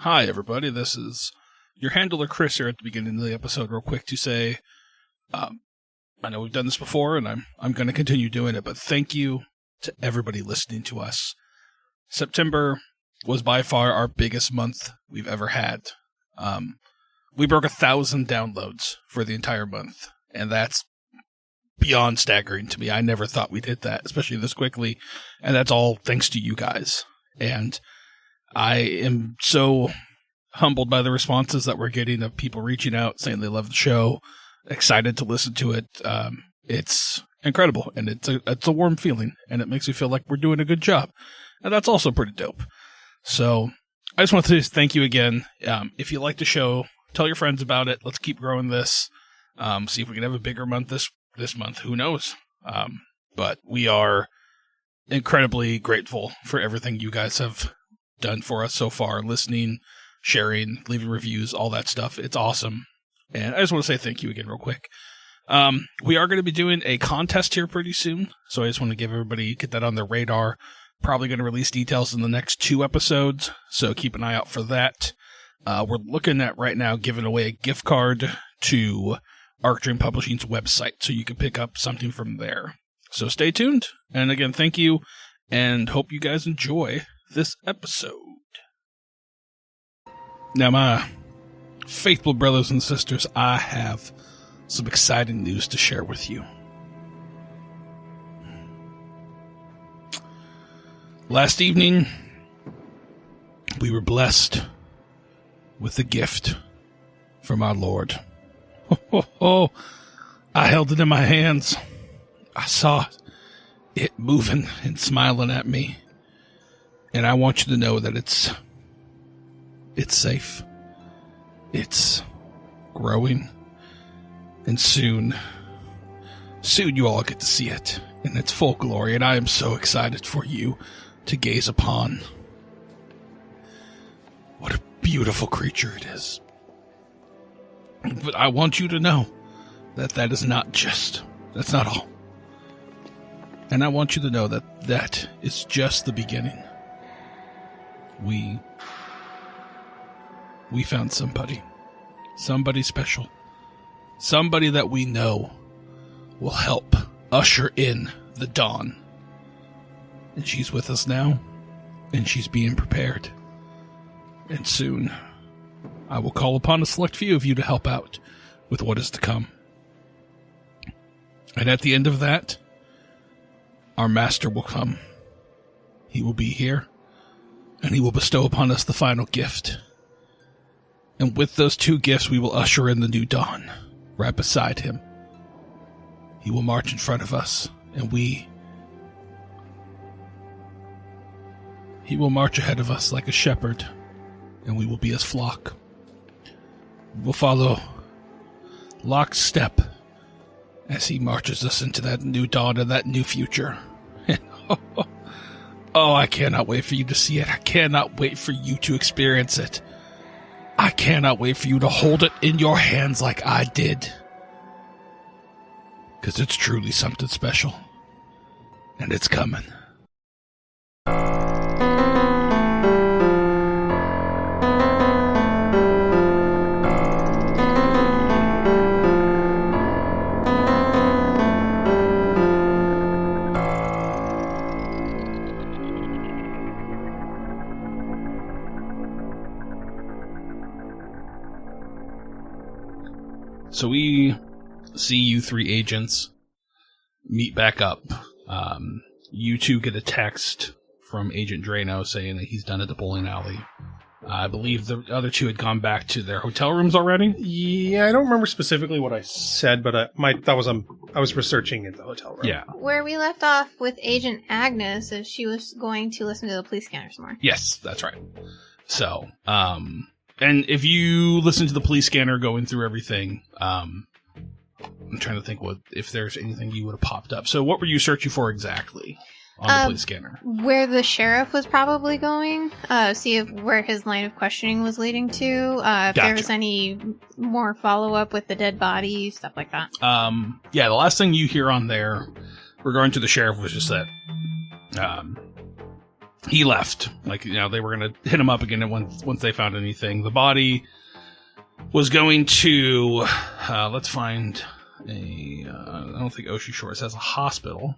Hi, everybody. This is your handler, Chris, here at the beginning of the episode, real quick to say, I know we've done this before, and I'm going to continue doing it, but thank you to everybody listening to us. September was by far our biggest month we've ever had. We broke 1,000 downloads for the entire month, and that's beyond staggering to me. I never thought we'd hit that, especially this quickly, and that's all thanks to you guys. And I am so humbled by the responses that we're getting of people reaching out, saying they love the show, excited to listen to it. It's incredible, and it's a warm feeling, and it makes me feel like we're doing a good job. And that's also pretty dope. So I just want to say thank you again. If you like the show, tell your friends about it. Let's keep growing this. See if we can have a bigger month this month. Who knows? But we are incredibly grateful for everything you guys have done for us so far. Listening, sharing, leaving reviews, all that stuff. It's awesome. And I just want to say thank you again real quick. We are going to be doing a contest here pretty soon. So I just want to get that on their radar. Probably going to release details in the next 2 episodes. So keep an eye out for that. We're looking at right now giving away a gift card to Arc Dream Publishing's website, so you can pick up something from there. So stay tuned. And again, thank you, and hope you guys enjoy this episode. Now, my faithful brothers and sisters, I have some exciting news to share with you. Last evening, we were blessed with a gift from our Lord. Oh, I held it in my hands. I saw it moving and smiling at me. And I want you to know that it's safe. It's growing. And soon you all get to see it in its full glory. And I am so excited for you to gaze upon. What a beautiful creature it is. But I want you to know that is not that's not all. And I want you to know that is just the beginning. We found somebody special. Somebody that we know will help usher in the dawn. And she's with us now, and she's being prepared. And soon, I will call upon a select few of you to help out with what is to come. And at the end of that, our master will come. He will be here, and he will bestow upon us the final gift. And with those 2 gifts, we will usher in the new dawn, right beside him. He will march in front of us, and he will march ahead of us like a shepherd, and we will be his flock. We will follow lockstep as he marches us into that new dawn and that new future. Oh, I cannot wait for you to see it. I cannot wait for you to experience it. I cannot wait for you to hold it in your hands like I did. Because it's truly something special. And it's coming. So we see you 3 agents meet back up. You 2 get a text from Agent Drano saying that he's done at the bowling alley. I believe the other 2 had gone back to their hotel rooms already. Yeah, I don't remember specifically what I said, but I was researching at the hotel room. Yeah. Where we left off with Agent Agnes, is she was going to listen to the police scanners more. Yes, that's right. So, and if you listen to the police scanner going through everything, I'm trying to think if there's anything you would have popped up. So what were you searching for exactly on the police scanner? Where the sheriff was probably going. See where his line of questioning was leading to. If there was any more follow-up with the dead body, stuff like that. Yeah, the last thing you hear on there regarding to the sheriff was just that he left. Like, they were going to hit him up again once they found anything. The body was going to, let's find I don't think Ocean Shores has a hospital.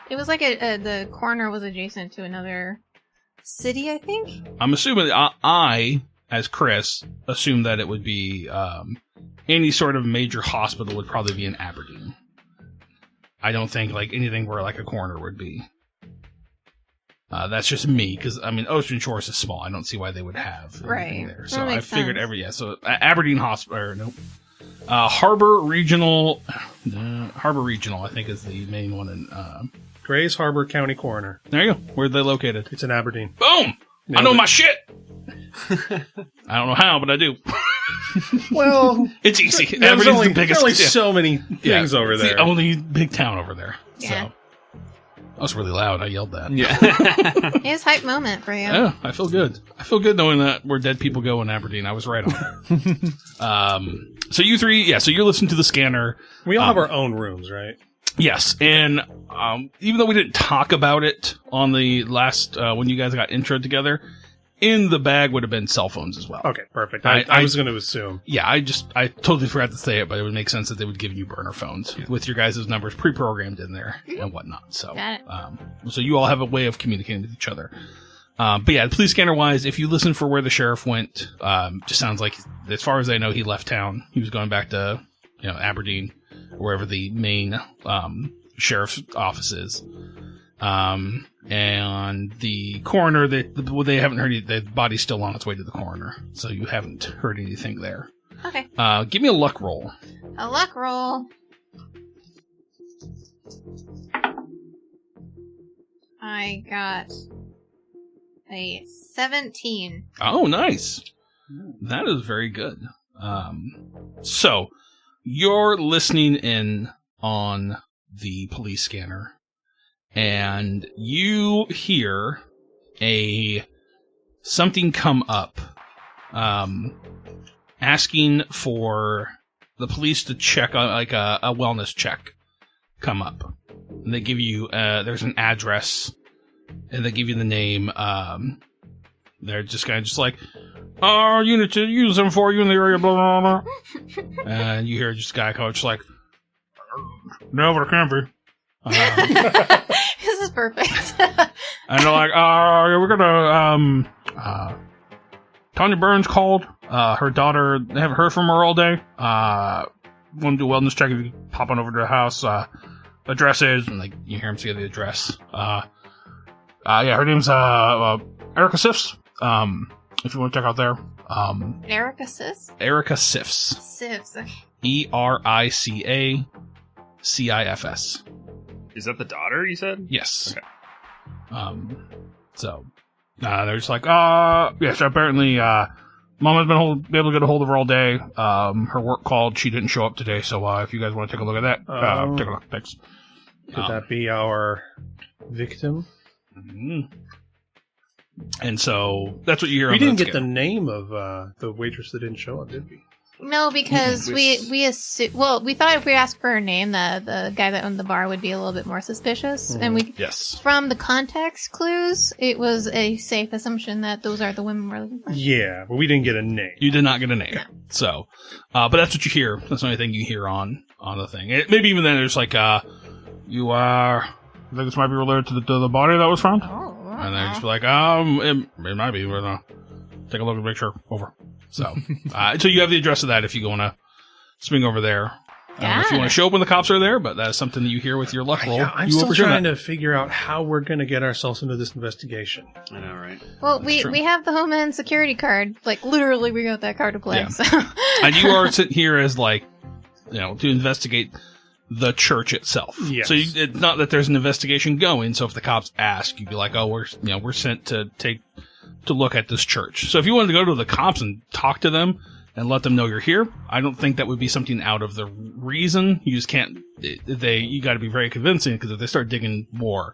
It was like the coroner was adjacent to another city, I think. I'm assuming, I, as Chris, assume that it would be, any sort of major hospital would probably be in Aberdeen. I don't think, like, anything where, like, a coroner would be. That's just me, because, Ocean Shores is small. I don't see why they would have anything there. So I figured so Aberdeen Hospital, nope. Harbor Regional, I think, is the main one in, Grays Harbor County Coroner. There you go. Where are they located? It's in Aberdeen. Boom! I know my shit! I don't know how, but I do. Well, it's easy. There's only biggest, so many things over there. It's the only big town over there. Yeah. So. That was really loud. I yelled that. Yeah. It was a hype moment for you. Yeah, I feel good. I feel good knowing that where dead people go in Aberdeen. I was right on. So you three, so you're listening to the scanner. We all have our own rooms, right? Yes, and even though we didn't talk about it on the last, when you guys got introed together, in the bag would have been cell phones as well. Okay, perfect. I was going to assume. Yeah, I totally forgot to say it, but it would make sense that they would give you burner phones with your guys' numbers pre-programmed in there and whatnot. So, so you all have a way of communicating with each other. But yeah, police scanner wise, if you listen for where the sheriff went, just sounds like, as far as I know, he left town. He was going back to, Aberdeen, wherever the main, sheriff's office is. And the coroner, they haven't heard any, the body's still on its way to the coroner. So you haven't heard anything there. Okay. Give me a luck roll. A luck roll. I got a 17. Oh, nice. That is very good. So you're listening in on the police scanner, and you hear something come up, asking for the police to check like a wellness check come up. And they give you, there's an address, and they give you the name. They're just kind of just like, you need to use them for you in the area, blah, blah, blah. And you hear just a guy come, just like, no, but it can't be. This is perfect. And they're like, we're gonna, Tanya Burns called, her daughter, they haven't heard from her all day, want to do a wellness check, if you can pop on over to the house, address is, and like, you hear him say the address, yeah, her name's, Erica Sifs, if you want to check out there, Erica Sis? Erica Sifs. Sifs, okay. ERICACIFS. Is that the daughter, you said? Yes. Okay. So, they're just like, yes, apparently, Mom has been able to get a hold of her all day. Her work called. She didn't show up today, so if you guys want to take a look at that, take a look. Thanks. Could that be our victim? Mm-hmm. And so, that's what you hear. We didn't get the name of the waitress that didn't show up, did we? No, because we assume, well, we thought if we asked for her name, the guy that owned the bar would be a little bit more suspicious. Mm-hmm. And from the context clues, it was a safe assumption that those are the women we're looking for. Yeah, but we didn't get a name. You did not get a name. No. So, but that's what you hear. That's the only thing you hear on the thing. Maybe even then there's like, you I think this might be related to the body that was found. Oh. And they're just like, it might be. We're gonna take a look at the picture. Over. So, so you have the address of that if you want to swing over there. I don't know if you want to show up when the cops are there, but that's something that you hear with your luck roll. Yeah, I'm still trying to figure out how we're going to get ourselves into this investigation. I know, right? Well, we have the Homeland Security card. Like, literally, we got that card to play. Yeah. So. And you are sitting here as, like, to investigate the church itself. Yes. So it's not that there's an investigation going, so if the cops ask, you'd be like, oh, we're sent to look at this church. So if you wanted to go to the cops and talk to them and let them know you're here, I don't think that would be something out of the reason. You just can't, you got to be very convincing, because if they start digging more.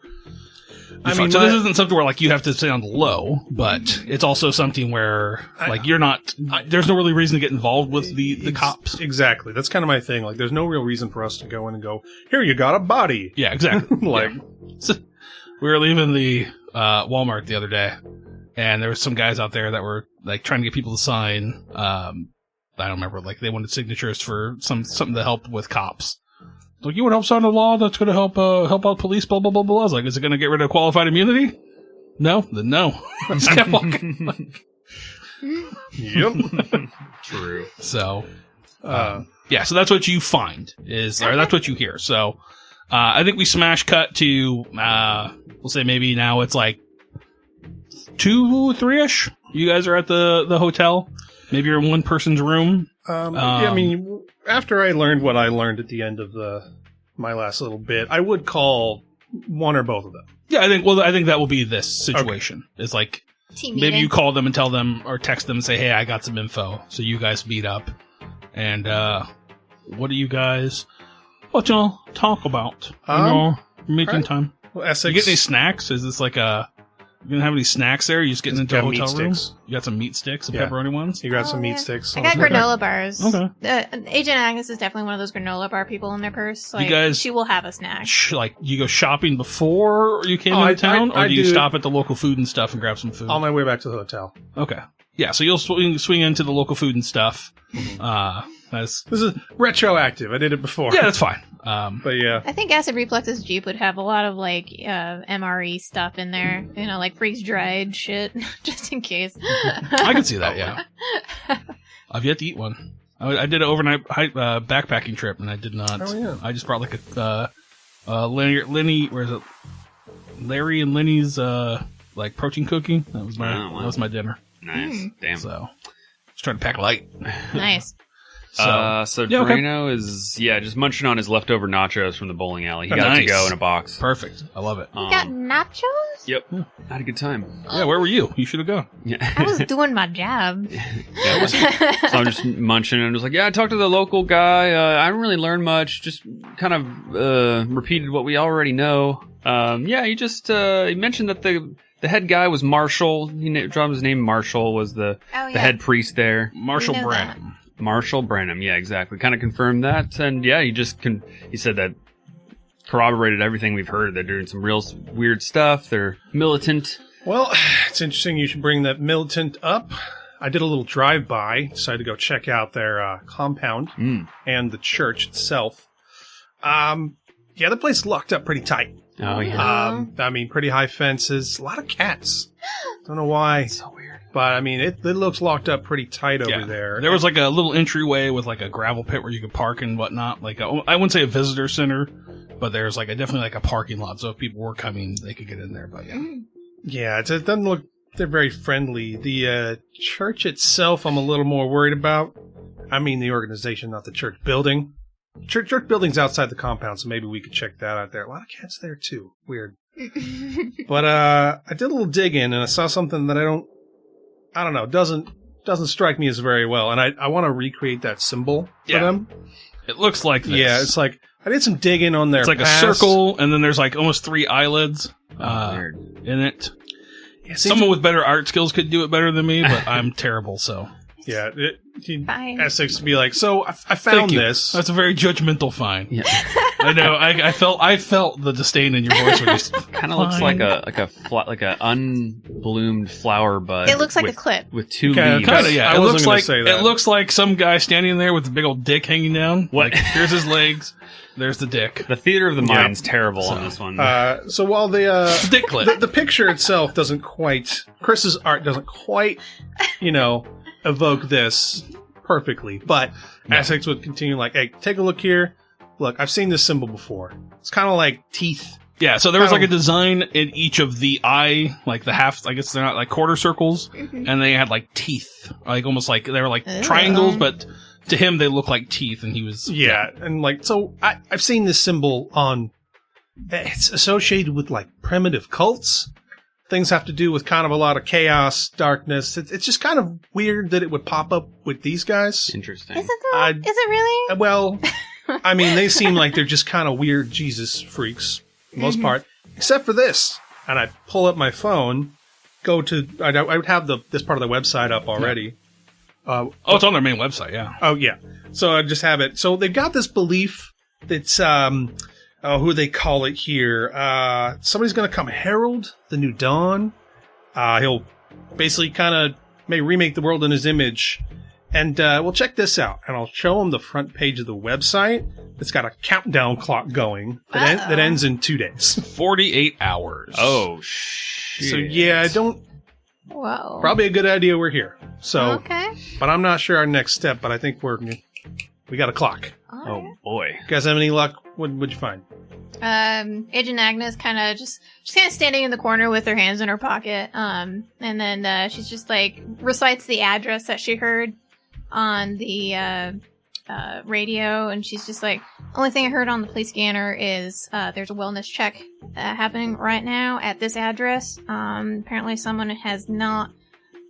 So this isn't something where, like, you have to sound low, but it's also something where, like, you're not, there's no really reason to get involved with the cops. Exactly. That's kind of my thing. Like, there's no real reason for us to go in and go, here, you got a body. Yeah, exactly. Like, So we're leaving the Walmart the other day, and there was some guys out there that were like trying to get people to sign. I don't remember, like they wanted signatures for something to help with cops. Like, you want to help sign a law that's going to help out police, blah, blah, blah, blah. I was like, is it going to get rid of qualified immunity? No? Then no. I just kept walking. Yep. True. So, yeah, so that's what you find, or that's what you hear. So, I think we smash cut to, we'll say maybe now it's like 2, 3-ish. You guys are at the hotel. Maybe you're in one person's room. Yeah, I mean, after I learned what I learned at the end of my last little bit, I would call one or both of them. Yeah, I think that will be this situation. Okay. It's like, team maybe meeting. you call them and tell them, or text them and say, hey, I got some info. So you guys meet up. And, what do you guys, what y'all talk about? Meeting time. Well, Essex. You get any snacks? Is this like you gonna have any snacks there? You just getting into a hotel room? Sticks. You got some meat sticks, some pepperoni ones? You got some meat sticks. I got granola bars. Okay. Agent Agnes is definitely one of those granola bar people in their purse. Like, you guys, she will have a snack. Like, you go shopping before you came into town? Or do you stop at the local food and stuff and grab some food? On my way back to the hotel. Okay. Yeah, so you'll swing into the local food and stuff. This is retroactive. I did it before. Yeah, that's fine. But yeah. I think Acid Reflex's Jeep would have a lot of, like, MRE stuff in there. You know, like freeze-dried shit, just in case. I can see that, yeah. I've yet to eat one. I did an overnight backpacking trip, and I did not. Oh, yeah. I just brought, like, Lenny, where is it? Larry and Lenny's, like, protein cookie. That was my dinner. Nice. Damn. So, just trying to pack light. Nice. So Drano is just munching on his leftover nachos from the bowling alley. He got it to go in a box. Perfect. I love it. You got nachos? Yep. Had a good time. Yeah, where were you? You should have gone. Yeah. I was doing my job. So I'm just munching and I'm just like, I talked to the local guy. I didn't really learn much. Just kind of repeated what we already know. He just he mentioned that the head guy was Marshall. He dropped his name. Marshall was the head priest there. Marshall Branham. Marshall Branham, yeah, exactly. Kind of confirmed that, and yeah, he said that corroborated everything we've heard. They're doing some real weird stuff. They're militant. Well, it's interesting you should bring that militant up. I did a little drive-by, decided to go check out their compound and the church itself. The place is locked up pretty tight. Oh, yeah. I mean, pretty high fences, a lot of cats. Don't know why. It's so weird. But, I mean, it looks locked up pretty tight over there. There was like a little entryway with like a gravel pit where you could park and whatnot. Like, I wouldn't say a visitor center, but there's like definitely like a parking lot. So if people were coming, they could get in there. But yeah. Yeah, it doesn't look, they're very friendly. The church itself, I'm a little more worried about. I mean, the organization, not the church building. Church building's outside the compound, so maybe we could check that out there. A lot of cats there, too. Weird. But I did a little digging, and I saw something that I don't know, doesn't strike me as very well. And I want to recreate that symbol for them. It looks like this. Yeah, it's like, I did some digging on their It's like past. a circle, and then there's like almost 3 eyelids in it. Yeah, someone with better art skills could do it better than me, but I'm terrible, so. Yeah, Fine. Essex to be like, so I found this. That's a very judgmental fine. Yeah. I know. I felt the disdain in your voice when you kind of looks like a unbloomed flower bud. It looks like a clip with 2 leaves. Kind of, yeah. It looks like some guy standing there with a big old dick hanging down. What? Like, here's his legs. There's the dick. The theater of the mind's terrible on this one. So while the dick clip. the picture itself doesn't quite, Chris's art doesn't quite, evoke this perfectly, but Essex would continue like, hey, take a look here. Look, I've seen this symbol before. It's kind of like teeth. Yeah, so there was like a design in each of the eye, like the half, I guess they're not like quarter circles, and they had like teeth, like almost like they were like triangles, but to him they look like teeth, and he was and like so I've seen this symbol on. It's associated with like primitive cults. Things have to do with kind of a lot of chaos, darkness. It's just kind of weird that it would pop up with these guys. Interesting. Is it though? Is it really? Well, I mean, they seem like they're just kind of weird Jesus freaks, for the most part, except for this. And I pull up my phone, I would have this part of the website up already. it's on their main website, yeah. Oh, yeah. So I just have it. So they've got this belief that's who they call it here. Somebody's going to come herald the new dawn. He'll basically kind of may remake the world in his image. And well, check this out. And I'll show him the front page of the website. It's got a countdown clock going that ends in 2 days. 48 hours. Oh, shit. So, yeah, I don't... Whoa. Probably a good idea we're here. So, okay. But I'm not sure our next step, but I think we got a clock. Oh, boy. You guys have any luck? What'd you find? Agent Agnes kind of she's kind of standing in the corner with her hands in her pocket. And then she's just like recites the address that she heard on the radio, and she's just like, only thing I heard on the police scanner is there's a wellness check happening right now at this address. Apparently someone has not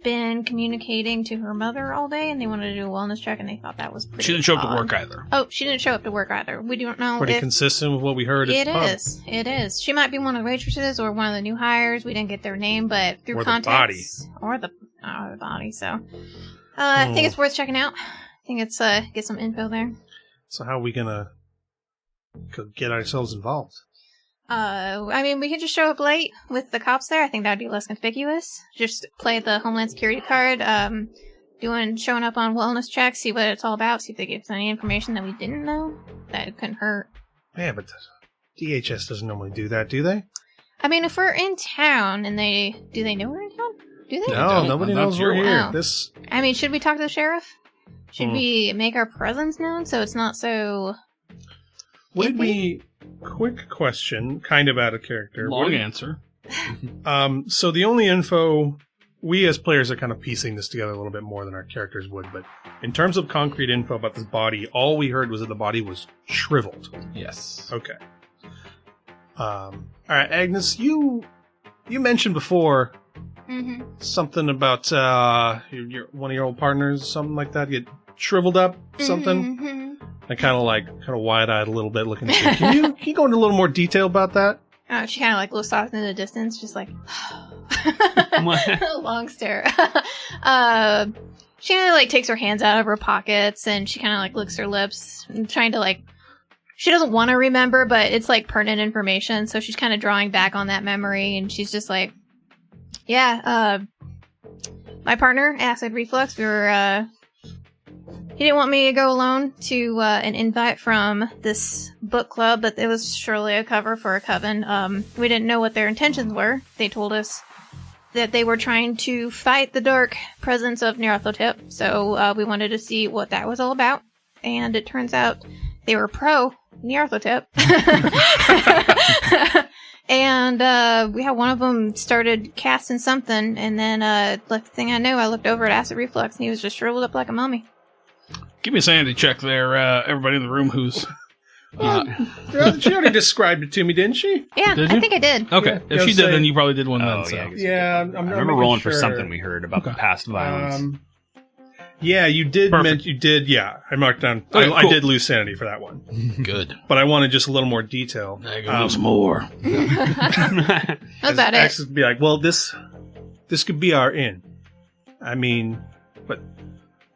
been communicating to her mother all day, and they wanted to do a wellness check, and they thought that was pretty She didn't show up odd. to work either. Oh, she didn't show up to work either. We don't know. Pretty consistent with what we heard at the pub. It is. She might be one of the waitresses or one of the new hires. We didn't get their name, but through Or contacts or the body. So I think it's worth checking out. I think it's get some info there. So how are we gonna get ourselves involved? I mean, we could just show up late with the cops there. I think that'd be less conspicuous. Just play the Homeland Security card, showing up on wellness checks, see what it's all about, see if they give us any information that we didn't know. That couldn't hurt. Yeah, but DHS doesn't normally do that, do they? I mean, if we're in town and do they know we're in town? Do they? No, nobody knows we're here. Wow. I mean, should we talk to the sheriff? Should we make our presence known so it's not so... Quick question, kind of out of character. Long answer. So the only info, we as players are kind of piecing this together a little bit more than our characters would, but in terms of concrete info about this body, all we heard was that the body was shriveled. Yes. Okay. All right, Agnes, you mentioned before something about your one of your old partners, something like that. Get shriveled up, something. I kind of wide-eyed a little bit, looking at you. Can you go into a little more detail about that? Oh, she kind of like looks off into the distance, just like long stare. She kind of like takes her hands out of her pockets and she kind of like licks her lips, and trying to like. She doesn't want to remember, but it's like pertinent information, so she's kind of drawing back on that memory, and she's just like, "Yeah, my partner, acid reflux. We were." He didn't want me to go alone to an invite from this book club, but it was surely a cover for a coven. We didn't know what their intentions were. They told us that they were trying to fight the dark presence of Nyarlathotep, so we wanted to see what that was all about. And it turns out they were pro Nyarlathotep. And we had one of them started casting something, and then like the thing I knew, I looked over at acid reflux, and he was just shriveled up like a mummy. Give me a sanity check there, everybody in the room who's... She already described it to me, didn't she? Yeah, I think I did. Okay, Yeah, if she did, then you probably did one then. So. Yeah, I remember rolling for something we heard about the past violence. Yeah, you did. Perfect. You did. Yeah, I marked down. Okay, I cool. did lose sanity for that one. Good. But I wanted just a little more detail. I can lose more. That's about it. Axis would be like, well, this could be our in. I mean, but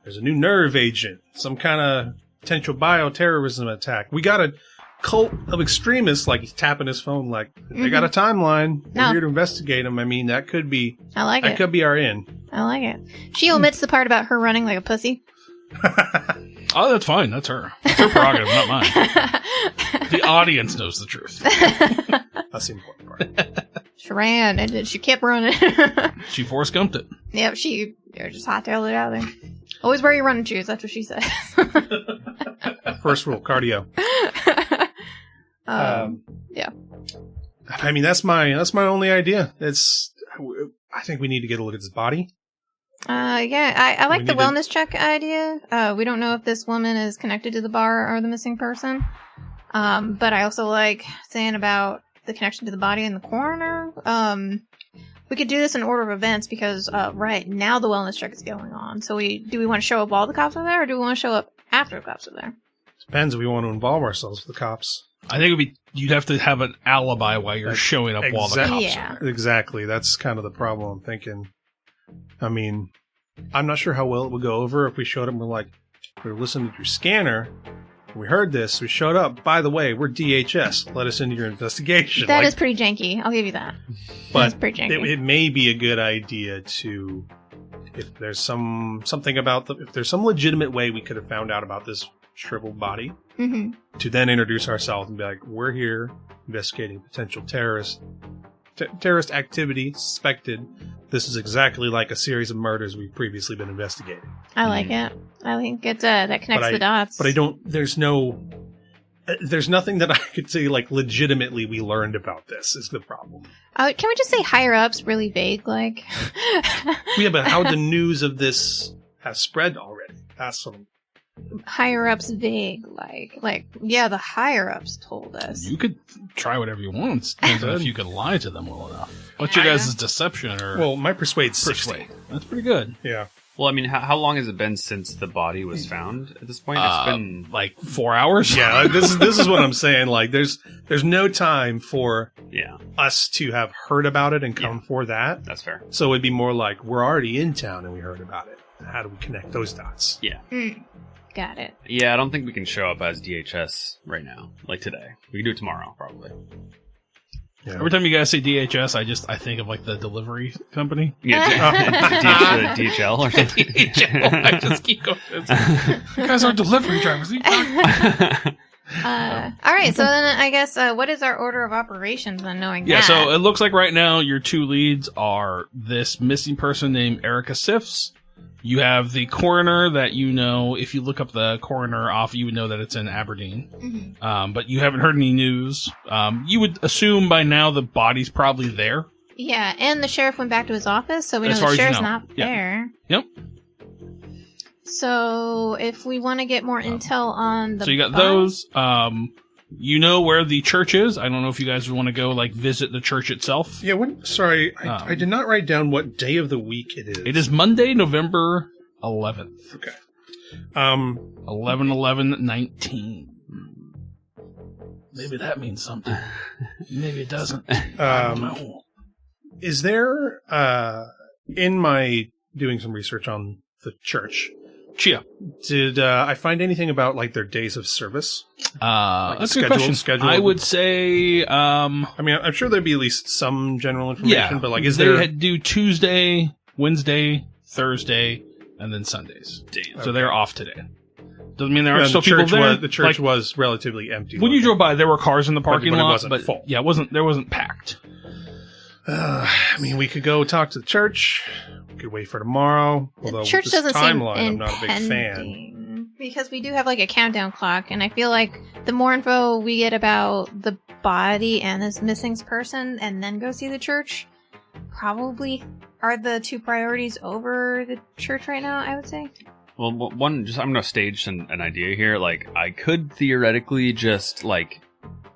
there's a new nerve agent, some kind of potential bioterrorism attack. We got a cult of extremists, like he's tapping his phone, like they got a timeline. We're here to investigate them. I mean, that could be. I like it. That could be our in. I like it. She omits the part about her running like a pussy. Oh, that's fine. That's her. It's her prerogative, not mine. The audience knows the truth. That's the important part. She ran, and then she kept running. She Forrest Gumped it. Yep, she just hot-tailed it out of there. Always wear your running shoes, that's what she said. First rule, cardio. Yeah. I mean, that's my only idea. I think we need to get a look at this body. Yeah, I like the wellness check idea. We don't know if this woman is connected to the bar or the missing person. But I also like saying about the connection to the body and the coroner. We could do this in order of events because right now the wellness check is going on. So do we want to show up while the cops are there, or do we want to show up after the cops are there? Depends if we want to involve ourselves with the cops. I think you'd have to have an alibi while you're showing up while the cops are there. Exactly. That's kind of the problem I'm thinking. I mean, I'm not sure how well it would go over if we showed up and we're like, we're listening to your scanner. we heard this. We showed up. By the way, we're DHS. Let us into your investigation. That is pretty janky. I'll give you that. But that's pretty janky. It may be a good idea to, if there's something about if there's some legitimate way we could have found out about this shriveled body, to then introduce ourselves and be like, we're here investigating potential terrorist activity suspected. This is exactly like a series of murders we've previously been investigating. I like it. I think it that connects the dots. But I don't. There's nothing that I could say like legitimately we learned about this is the problem. Can we just say higher ups? Really vague, like. Yeah, but how the news of this has spread already? That's some. Higher ups vague, like yeah, the higher ups told us. You could try whatever you want. Depends on if you could lie to them well enough. What's your guys' deception or? Well, my persuade's 60. That's pretty good. Yeah. Well, I mean, how long has it been since the body was found at this point? It's been like 4 hours. Yeah, this is what I'm saying. Like, there's no time for us to have heard about it and come for that. That's fair. So it'd be more like we're already in town and we heard about it. How do we connect those dots? Yeah. Got it. Yeah, I don't think we can show up as DHS right now, like today. We can do it tomorrow, probably. Yeah. Every time you guys say DHS, I think of like the delivery company. Yeah, DHL or something. DHL. I just keep going. You guys are delivery drivers. All right, so then I guess what is our order of operations on knowing that? Yeah, so it looks like right now your two leads are this missing person named Erica Siffs. You have the coroner that you know, if you look up the coroner off, you would know that it's in Aberdeen. But you haven't heard any news. You would assume by now the body's probably there. Yeah, and the sheriff went back to his office, so we know As the far as you sheriff's know. not there. Yep. So if we want to get more intel on the So you got body- those. You know where the church is. I don't know if you guys want to go like visit the church itself. Yeah, sorry, I did not write down what day of the week it is. It is Monday, November 11th. Okay. 11/11/19. Maybe that means something. Maybe it doesn't. I don't know. Is there, in my doing some research on the church, Chia. Did I find anything about like their days of service? That's a good question. I would say, I mean, I'm sure there'd be at least some general information, but like, is there? They had do Tuesday, Wednesday, Thursday, and then Sundays. Damn. So they're off today. Doesn't mean there aren't still people there. The church was relatively empty. When you drove by, there were cars in the parking lot, it wasn't full. Yeah, there wasn't packed. I mean, we could go talk to the church. We could wait for tomorrow. Although the church with this doesn't seem timeline, I'm not a big fan. Because we do have like a countdown clock, and I feel like the more info we get about the body and this missing person, and then go see the church, probably are the two priorities over the church right now, I would say. Well, I'm going to stage an idea here. Like, I could theoretically just, like,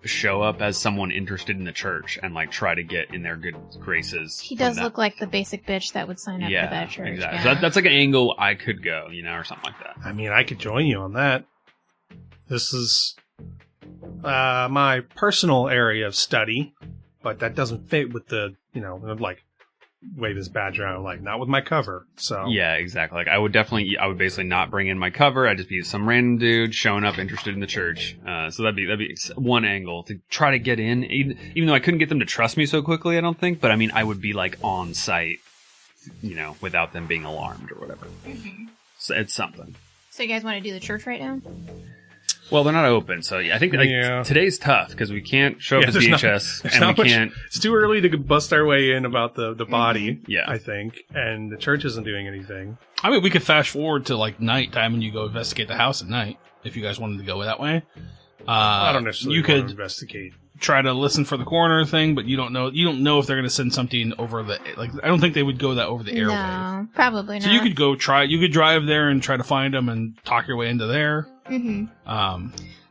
show up as someone interested in the church and, like, try to get in their good graces. He does look like the basic bitch that would sign up for that church. Exactly. Yeah. So that's like an angle I could go, or something like that. I mean, I could join you on that. This is my personal area of study, but that doesn't fit with the, like, wave his badge around, like, not with my cover. So yeah, exactly. Like, I would basically not bring in my cover. I'd just be some random dude showing up interested in the church. So that'd be one angle to try to get in, even though I couldn't get them to trust me so quickly, I don't think. But I mean, I would be like on site, without them being alarmed or whatever. Mm-hmm. So it's something. So you guys want to do the church right now? Well, they're not open, so I think today's tough because we can't show up as DHS, and we can't. It's too early to bust our way in about the body. Yeah, I think, and the church isn't doing anything. I mean, we could fast forward to like nighttime and you go investigate the house at night if you guys wanted to go that way. I don't necessarily want to investigate. Try to listen for the coroner thing, but you don't know if they're going to send something over the I don't think they would go that over the airwave. No, probably not. So you could you could drive there and try to find them and talk your way into there. Mm-hmm.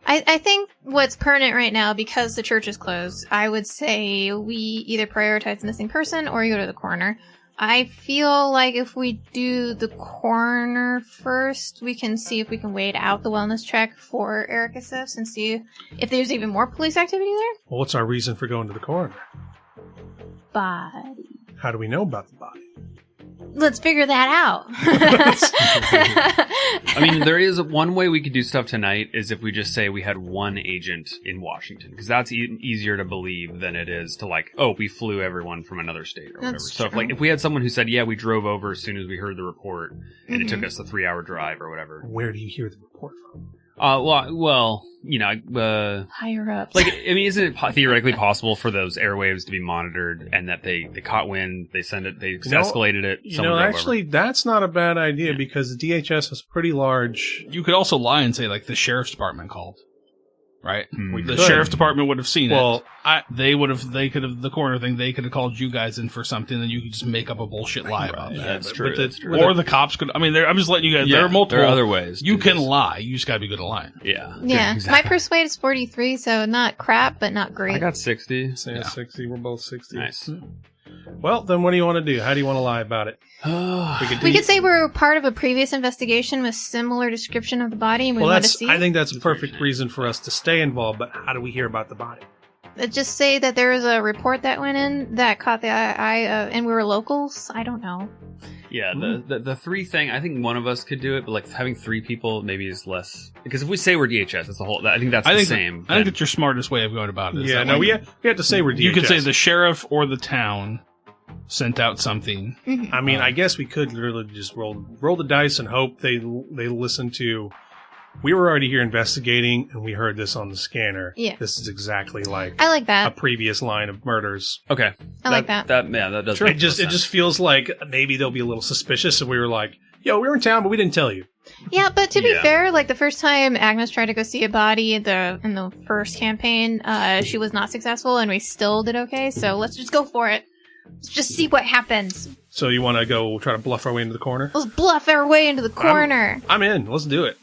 I think what's pertinent right now, because the church is closed, I would say we either prioritize the missing person or you go to the coroner. I feel like if we do the coroner first, we can see if we can wait out the wellness check for Erica Siffs and see if there's even more police activity there. Well, what's our reason for going to the coroner? Body. How do we know about the body? Let's figure that out. I mean, there is one way we could do stuff tonight is if we just say we had one agent in Washington, because that's easier to believe than it is to like, oh, we flew everyone from another state or whatever. So if we had someone who said, yeah, we drove over as soon as we heard the report, and it took us a 3-hour drive or whatever. Where do you hear the report from? Well, you know, higher up. Like, I mean, isn't it theoretically possible for those airwaves to be monitored and that they caught wind, they escalated it? Actually, that's not a bad idea because the DHS is pretty large. You could also lie and say, like, the sheriff's department called. Right? The could. Sheriff's Department would have seen it. They could have, the coroner thing, they could have called you guys in for something and you could just make up a bullshit lie about that. That's true. Or the cops could, I mean, I'm just letting you guys, there are multiple. There are other ways. You can lie. You just gotta be good at lying. Yeah. Yeah. Exactly. My persuade is 43, so not crap, but not great. I got 60. Yeah, 60. We're both 60. Nice. Well, then what do you want to do? How do you want to lie about it? We could say we're part of a previous investigation with similar description of the body, and we want to see. I think that's a perfect reason for us to stay involved. But how do we hear about the body? Just say that there was a report that went in that caught the eye, and we were locals. I don't know. Yeah, the 3 thing. I think one of us could do it, but like having 3 people maybe is less. Because if we say we're DHS, it's the whole. I think that's the same. I think it's your smartest way of going about it. Yeah, no, we have to say we're DHS. You could say the sheriff or the town sent out something. Mm-hmm. I mean, I guess we could literally just roll the dice and hope they listen to. We were already here investigating, and we heard this on the scanner. Yeah, this is exactly like I like that a previous line of murders. Okay, I like that. That does. Sure. It just feels like maybe they'll be a little suspicious, and we were like, "Yo, we were in town, but we didn't tell you." Yeah, but to be fair, like the first time Agnes tried to go see a body in the first campaign, she was not successful, and we still did okay. So let's just go for it. Let's just see what happens. So you want to go try to bluff our way into the corner? Let's bluff our way into the corner. I'm in. Let's do it.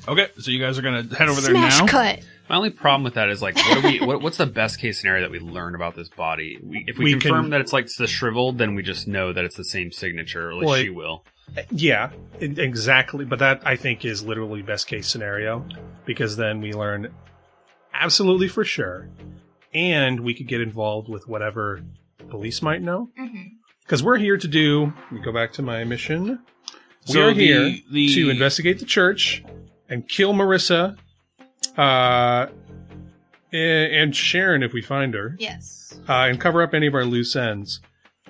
Okay, so you guys are going to head over there now? Smash cut. My only problem with that is like, what's the best case scenario that we learn about this body? If we confirm that it's like the shriveled, then we just know that it's the same signature, or at least she will. Yeah, exactly. But that, I think, is literally best case scenario, because then we learn absolutely for sure, and we could get involved with whatever police might know. Because we're here to do, let me go back to my mission. We are here to investigate the church and kill Marissa and Sharon if we find her. Yes. And cover up any of our loose ends.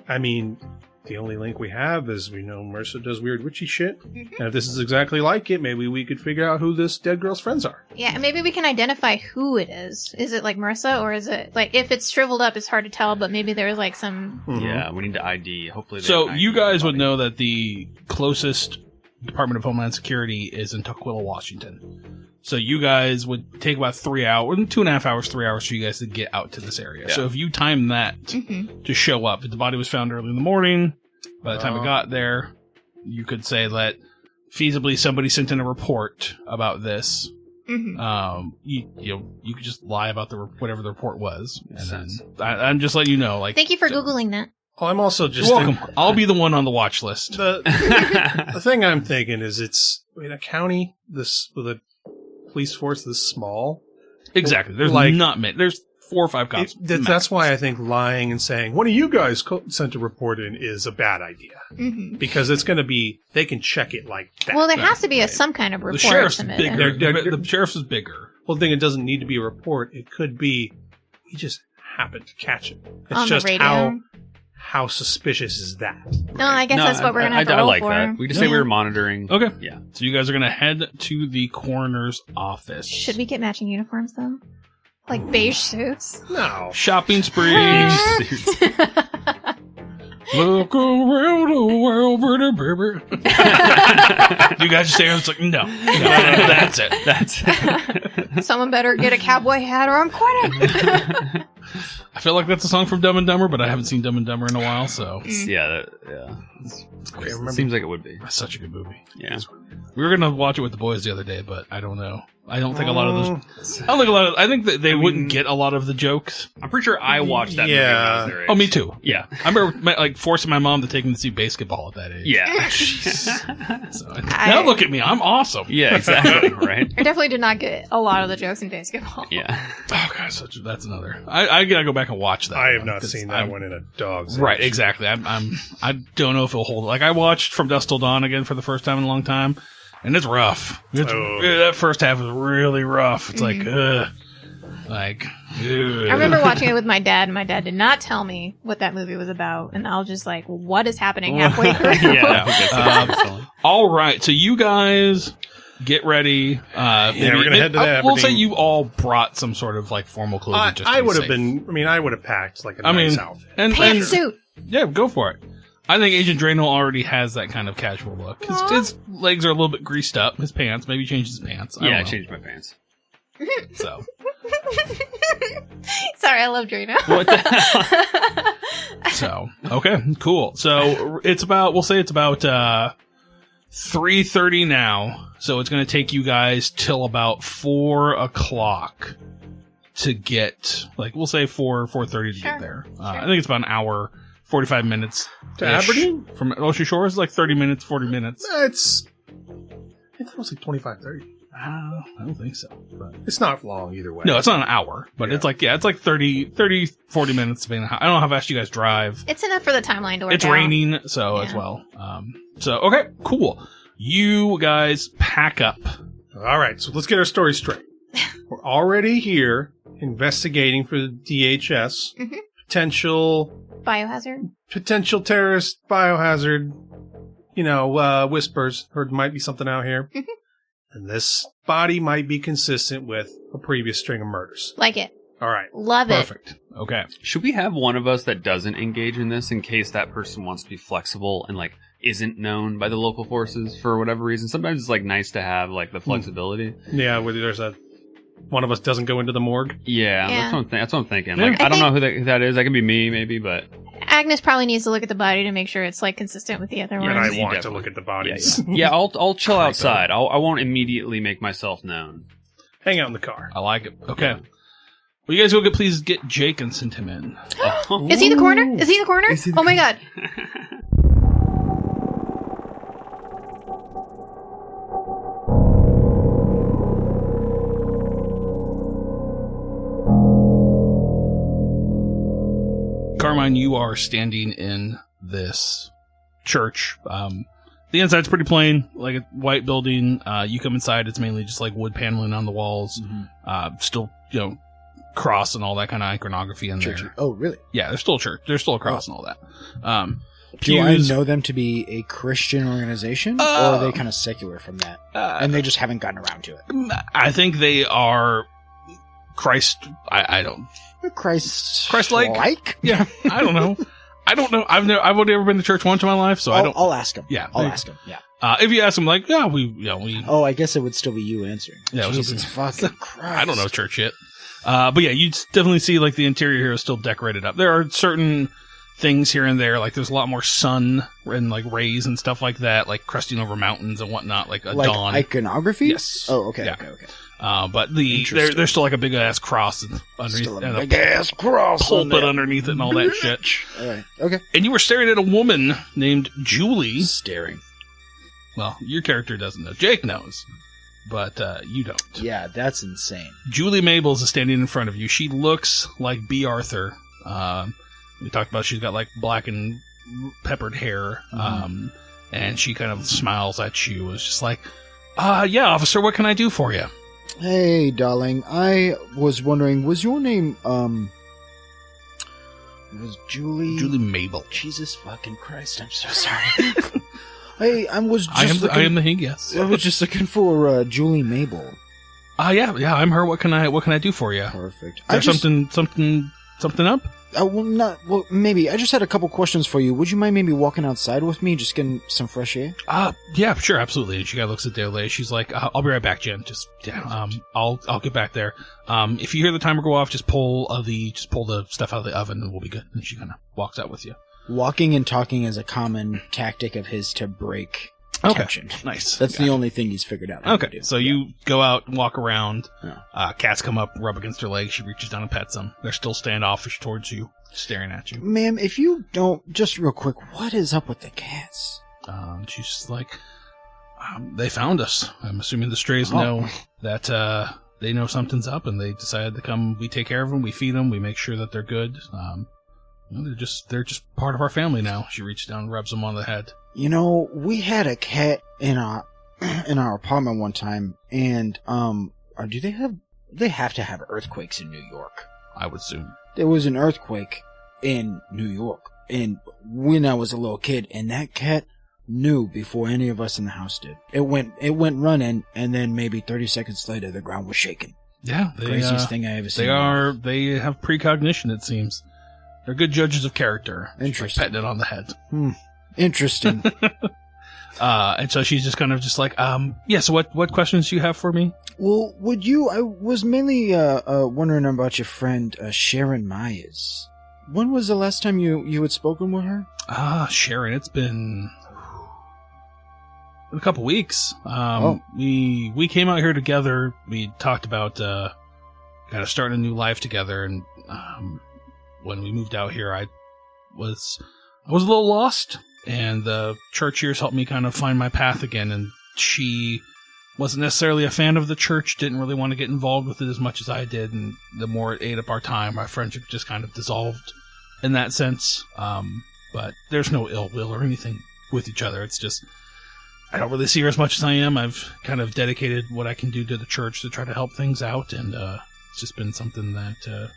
I mean, the only link we have is we know Marissa does weird witchy shit. And if this is exactly like it, maybe we could figure out who this dead girl's friends are. Yeah, maybe we can identify who it is. Is it like Marissa, or is it like, if it's shriveled up, it's hard to tell, but maybe there's like some... Yeah, we need to ID. Hopefully So you guys would know that the closest Department of Homeland Security is in Tukwila, Washington. So you guys would take about 3 hours, 2.5 hours, 3 hours for you guys to get out to this area. Yeah. So if you time that to show up, if the body was found early in the morning, by the time we got there, you could say that feasibly somebody sent in a report about this. You could just lie about whatever the report was. And then I'm just letting you know. Like, thank you for Googling that. Well, I'm also just welcome. I'll be the one on the watch list. The thing I'm thinking is it's in a county with a police force this small. Exactly. There's like not many. There's 4 or 5 cops. That's why I think lying and saying one of you guys sent a report in is a bad idea because it's going to be they can check it like that. Well, there has to be some kind of report. The sheriff's bigger. The sheriff's is bigger. Well, the thing, it doesn't need to be a report. It could be we just happened to catch it. It's on just the radio. How suspicious is that? No, I guess that's what we're going to have to roll like for. That. We just say we were monitoring. Okay. Yeah. So you guys are going to head to the coroner's office. Should we get matching uniforms, though? Like beige suits? No. Shopping sprees. Look around the world, baby. You guys just say, it's like, no, that's it. That's it. Someone better get a cowboy hat or I'm quitting. I feel like that's a song from Dumb and Dumber, but I haven't seen Dumb and Dumber in a while, so. Yeah. It's great. It seems like it would be. That's such a good movie. Yeah. We were going to watch it with the boys the other day, but I don't know. I don't think a lot of those. I think that they wouldn't get a lot of the jokes. I'm pretty sure I watched that movie when I was their age. Oh, me too. Yeah. I remember like forcing my mom to take me to see basketball at that age. Yeah. So, now look at me. I'm awesome. Yeah, exactly. Right. I definitely did not get a lot of the jokes in basketball. Yeah. Oh, gosh, that's another. I gotta go back and watch that. I have not seen that one in a dog's age. Right, exactly. I don't know if it'll hold. Like, I watched From Dusk Till Dawn again for the first time in a long time. And it's rough. That first half is really rough. It's like, ugh. Like, ugh. I remember watching it with my dad, and my dad did not tell me what that movie was about. And I was just like, what is happening halfway through? All right. So you guys get ready. We're going to head to that. We'll say you all brought some sort of like formal clothing. I would have packed like a nice outfit. Pantsuit. Yeah, go for it. I think Agent Drano already has that kind of casual look. His legs are a little bit greased up. His pants, maybe change his pants. I changed my pants. So. Sorry, I love Drano. What the hell? So, okay, cool. So we'll say it's about 3:30 now. So it's going to take you guys till about 4 o'clock to get, like, we'll say 4:30 to get there. I think it's about an hour, 45 minutes. To Aberdeen? From Ocean Shore, it's like 30 minutes, 40 minutes. I thought it was like 25, 30. I don't think so. But it's not long either way. No, it's not an hour, but it's like 30, 40 minutes. I don't know how fast you guys drive. It's enough for the timeline to work It's raining, so as well. Okay, cool. You guys pack up. All right, so let's get our story straight. We're already here investigating for the DHS. Mm-hmm. Potential terrorist biohazard, whispers. Heard there might be something out here. Mm-hmm. And this body might be consistent with a previous string of murders. Like it. All right. Love it. Perfect. Okay. Should we have one of us that doesn't engage in this in case that person wants to be flexible and, like, isn't known by the local forces for whatever reason? Sometimes it's, like, nice to have, like, the flexibility. Yeah, whether there's one of us doesn't go into the morgue. Yeah. That's what I'm thinking. Like, I don't know who that is. That could be me, maybe, but... Agnes probably needs to look at the body to make sure it's like consistent with the other ones. And I want to look at the bodies. Yeah, I'll chill outside. I won't immediately make myself known. Hang out in the car. I like it. Okay. Yeah. Well, you guys will please get Jake and send him in. Is he the coroner? Oh my god. Carmine, you are standing in this church. The inside's pretty plain, like a white building. You come inside, it's mainly just like wood paneling on the walls. Mm-hmm. Still, cross and all that kind of iconography in church. there. Oh, really? Yeah, there's still a church. There's still a cross and all that. Do I know them to be a Christian organization, or are they kind of secular from that? And they just haven't gotten around to it? I think they are Christ. I don't. Christ-like? Yeah, I don't know. I've never been to church once in my life, so I don't. I'll ask him. Yeah, I'll ask him. Yeah. If you ask him, like, we. Oh, I guess it would still be you answering. Yeah, Jesus fucking Christ. I don't know church shit. But yeah, you definitely see like the interior here is still decorated up. There are certain things here and there, like there's a lot more sun and like rays and stuff like that, like crusting over mountains and whatnot, like a dawn. Iconography? Yes. Oh, okay, yeah. okay. But there's still like a big ass cross underneath, still a big ass cross, pulpit underneath it, and all that shit. All right, okay. And you were staring at a woman named Julie. Staring. Well, your character doesn't know. Jake knows, but you don't. Yeah, that's insane. Julie Mabels is standing in front of you. She looks like B. Arthur. We talked about she's got like black and peppered hair, and she kind of smiles at you. It's just like, yeah, officer, what can I do for you? Hey, darling, I was wondering, was your name, was Julie? Julie Mabel. Jesus fucking Christ, I'm so sorry. Hey, I am the hing, yes. I was just looking for, Julie Mabel. Yeah, I'm her. What can I do for you? Perfect. Is there something up? Well, maybe. I just had a couple questions for you. Would you mind maybe walking outside with me, just getting some fresh air? Yeah, sure, absolutely. And she kind of looks at Dele. She's like, I'll be right back, Jen. I'll get back there. If you hear the timer go off, just pull the stuff out of the oven and we'll be good. And she kind of walks out with you. Walking and talking is a common tactic of his to break tension. Nice. That's the only thing he's figured out. Okay, so you go out and walk around. Yeah. Cats come up, rub against her leg. She reaches down and pets them. They're still standoffish towards you, staring at you. Ma'am, if you don't, just real quick, what is up with the cats? She's just like, they found us. I'm assuming the strays know that they know something's up, and they decided to come. We take care of them. We feed them. We make sure that they're good. They're just part of our family now. She reaches down and rubs them on the head. We had a cat in our in our apartment one time, and they have to have earthquakes in New York. I would assume. There was an earthquake in New York, and when I was a little kid, and that cat knew before any of us in the house did. It went running, and then maybe 30 seconds later, the ground was shaking. Yeah. Craziest thing I ever seen. They have precognition, it seems. They're good judges of character. Interesting. Like petting it on the head. Interesting. And so she's just kind of just like, yeah, so what questions do you have for me? Well, I was mainly wondering about your friend Sharon Myers. When was the last time you had spoken with her? Sharon, it's been a couple weeks. We came out here together. We talked about kind of starting a new life together, and when we moved out here, I was a little lost, and the church years helped me kind of find my path again. And she wasn't necessarily a fan of the church, didn't really want to get involved with it as much as I did, and the more it ate up our time, our friendship just kind of dissolved in that sense. But there's no ill will or anything with each other. It's just, I don't really see her as much as I am. I've kind of dedicated what I can do to the church to try to help things out, and it's just been something that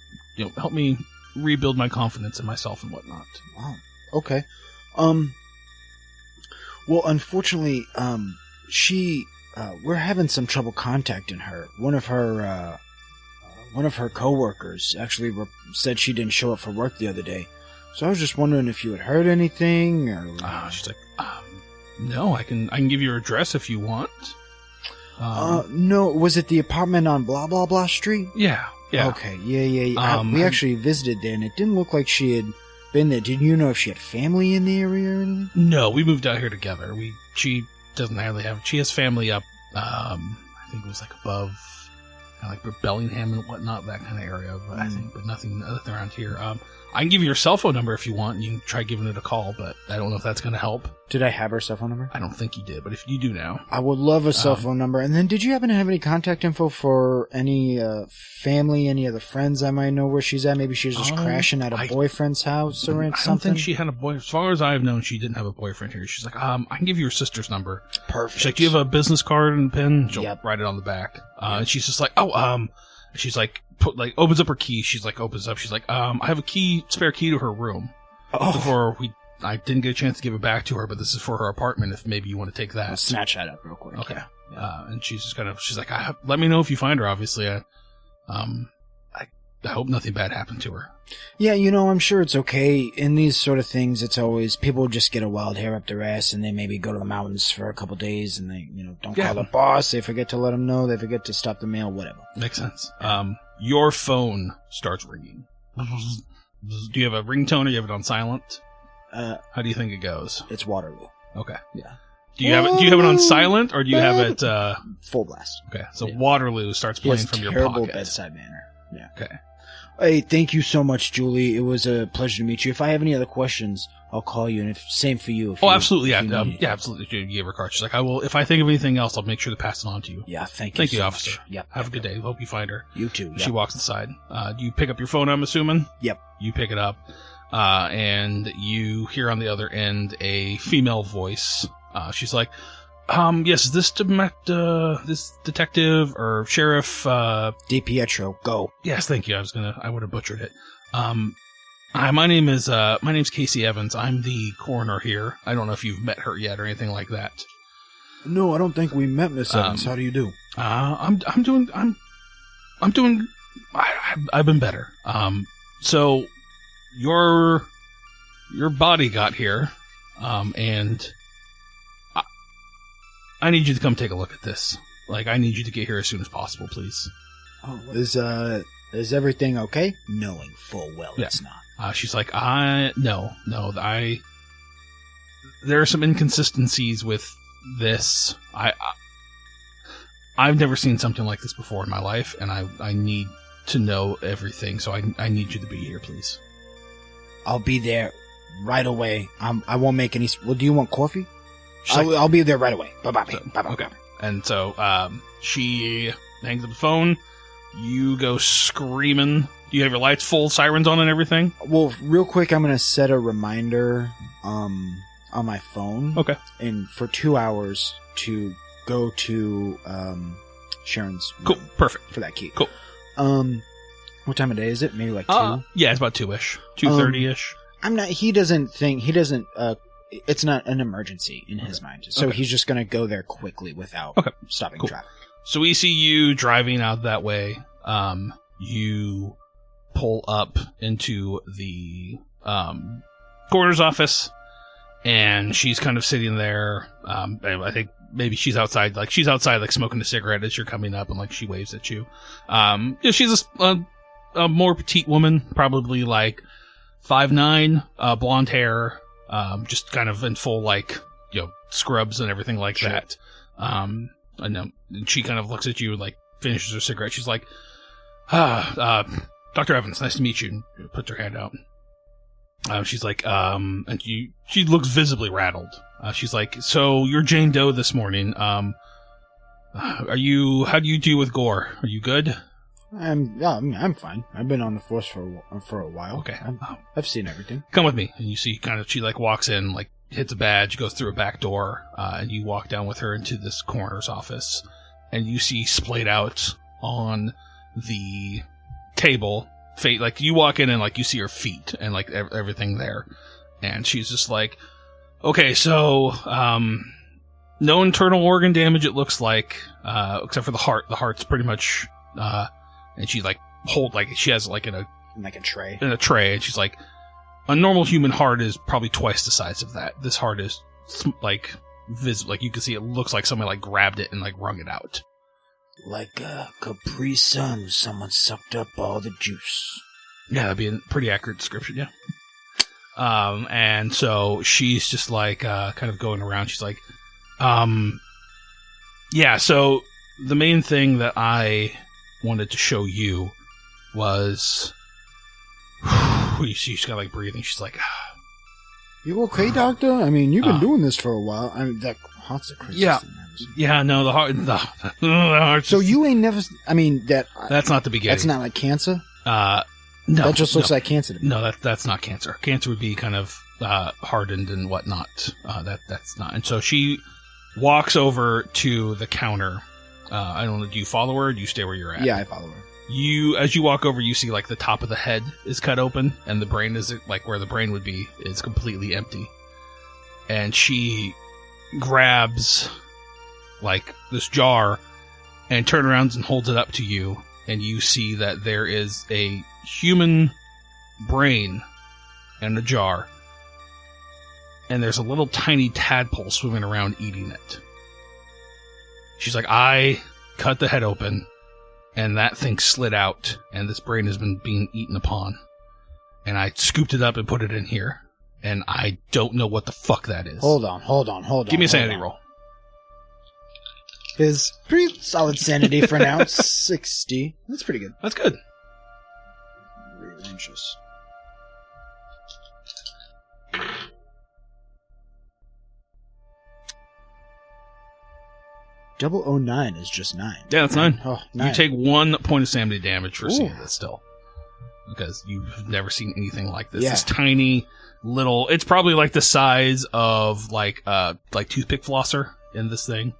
helped me rebuild my confidence in myself and whatnot. Wow. Okay. Well, unfortunately, we're having some trouble contacting her. One of her coworkers actually said she didn't show up for work the other day. So I was just wondering if you had heard anything, or... she's like, no, I can give you her address if you want. No, was it the apartment on blah blah blah street? Yeah. Okay, yeah. We actually visited there, and it didn't look like she had been there. Did you know if she had family in the area or anything? No, we moved out here together. She doesn't really have... She has family up, I think it was like above, kind of like Bellingham and whatnot, that kind of area, but I think, but nothing around here. I can give you her cell phone number if you want, and you can try giving it a call, but I don't know if that's going to help. Did I have her cell phone number? I don't think you did, but if you do now. I would love a cell phone number. And then did you happen to have any contact info for any family, any other friends I might know where she's at? Maybe she was just crashing at a boyfriend's house or something? I don't think she had a boyfriend. As far as I've known, she didn't have a boyfriend here. She's like, I can give you her sister's number. Perfect. She's like, do you have a business card and a pen? She'll write it on the back. And she's just like, she's like, opens up her key. She's like, I have a spare key to her room. I didn't get a chance to give it back to her, but this is for her apartment if maybe you want to take that. I'll snatch that up real quick. Okay. Yeah. And she's just she's like, let me know if you find her, obviously. I hope nothing bad happened to her. Yeah, I'm sure it's okay. In these sort of things, it's always, people just get a wild hair up their ass and they maybe go to the mountains for a couple days and they, don't call the boss. They forget to let them know. They forget to stop the mail, whatever. Makes sense. Your phone starts ringing. Do you have a ringtone or you have it on silent? How do you think it goes? It's Waterloo. Okay. Yeah. Do you have it on silent or do you have it full blast? Okay. So Waterloo starts playing from your pocket. Terrible bedside manner. Yeah. Okay. Hey, thank you so much, Julie. It was a pleasure to meet you. If I have any other questions, I'll call you, and same for you. Absolutely, yeah, absolutely. You gave her a card. She's like, I will. If I think of anything else, I'll make sure to pass it on to you. Yeah, thank you, so officer. Much. Yep. Have a good day. Hope you find her. You too. Yep. She walks inside. Do you pick up your phone? I'm assuming. Yep. You pick it up, and you hear on the other end a female voice. She's like, yes, this detective or sheriff, DiPietro, go. Yes, thank you. I would have butchered it. Hi, my name's Casey Evans. I'm the coroner here. I don't know if you've met her yet or anything like that. No, I don't think we met Miss Evans. How do you do? I'm doing, I've been better. So your body got here, and I need you to come take a look at this. Like, I need you to get here as soon as possible, please. Oh, is everything okay? Knowing full well it's not. She's like, no, there are some inconsistencies with this. I've never seen something like this before in my life, and I need to know everything, so I need you to be here, please. I'll be there right away. I won't make any... Well, do you want coffee? I'll be there right away. Bye-bye. So, bye-bye. Okay. And so, she hangs up the phone. You go screaming. Do you have your lights full, sirens on and everything? Well, real quick, I'm going to set a reminder on my phone. Okay. And for 2 hours to go to Sharon's room. Cool. Perfect. For that key. Cool. What time of day is it? Maybe like 2? Yeah, it's about 2-ish. 2:30-ish. He doesn't, it's not an emergency in his mind. So he's just going to go there quickly without stopping traffic. So we see you driving out that way. You pull up into the coroner's office, and she's kind of sitting there. I think maybe she's outside, like smoking a cigarette as you're coming up, and like she waves at you. She's a more petite woman, probably like 5'9", blonde hair, just kind of in full like scrubs and everything like that. I know. And she kind of looks at you, like finishes her cigarette. She's like, Dr. Evans, nice to meet you. And puts her hand out. She's like, and she looks visibly rattled. She's like, so you're Jane Doe this morning. How do you deal with gore? Are you good? I'm fine. I've been on the force for a while. Okay. I've seen everything. Come with me. And you see she like walks in, like hits a badge, goes through a back door, and you walk down with her into this coroner's office, and you see splayed out on the table, like you walk in and like you see her feet and like everything there, and she's just like, okay, so no internal organ damage, it looks like, except for the heart. The heart's pretty much, and she like she has like in a tray, and she's like, a normal human heart is probably twice the size of that. This heart is like like you can see it looks like somebody like grabbed it and like wrung it out. Like a Capri Sun, someone sucked up all the juice. Yeah, that'd be a pretty accurate description, yeah. And so she's just like, kind of going around. She's like, yeah, so the main thing that I wanted to show you was, you see she's kind of like breathing. She's like, you okay, doctor? I mean, you've been doing this for a while. I mean, that heart's the craziest thing I've ever seen. Yeah, no, the heart. So you ain't never, I mean, that's not the beginning. That's not like cancer? No. That just looks like cancer to me. No, that's not cancer. Cancer would be kind of hardened and whatnot. That's not. And so she walks over to the counter. I don't know, do you follow her or do you stay where you're at? Yeah, I follow her. As you walk over, you see like the top of the head is cut open, and the brain is like where the brain would be is completely empty. And she grabs like this jar and turns around and holds it up to you, and you see that there is a human brain in a jar, and there's a little tiny tadpole swimming around eating it. She's like, I cut the head open, and that thing slid out, and this brain has been being eaten upon. And I scooped it up and put it in here, and I don't know what the fuck that is. Hold on. Give me a sanity roll. Is pretty solid sanity for now. 60. That's pretty good. That's good. Very anxious. .009 is just 9. Yeah, that's 9. Oh, 9. You take 1 point of sanity damage for seeing this still. Because you've never seen anything like this. Yeah. This tiny little, it's probably like the size of like toothpick flosser in this thing.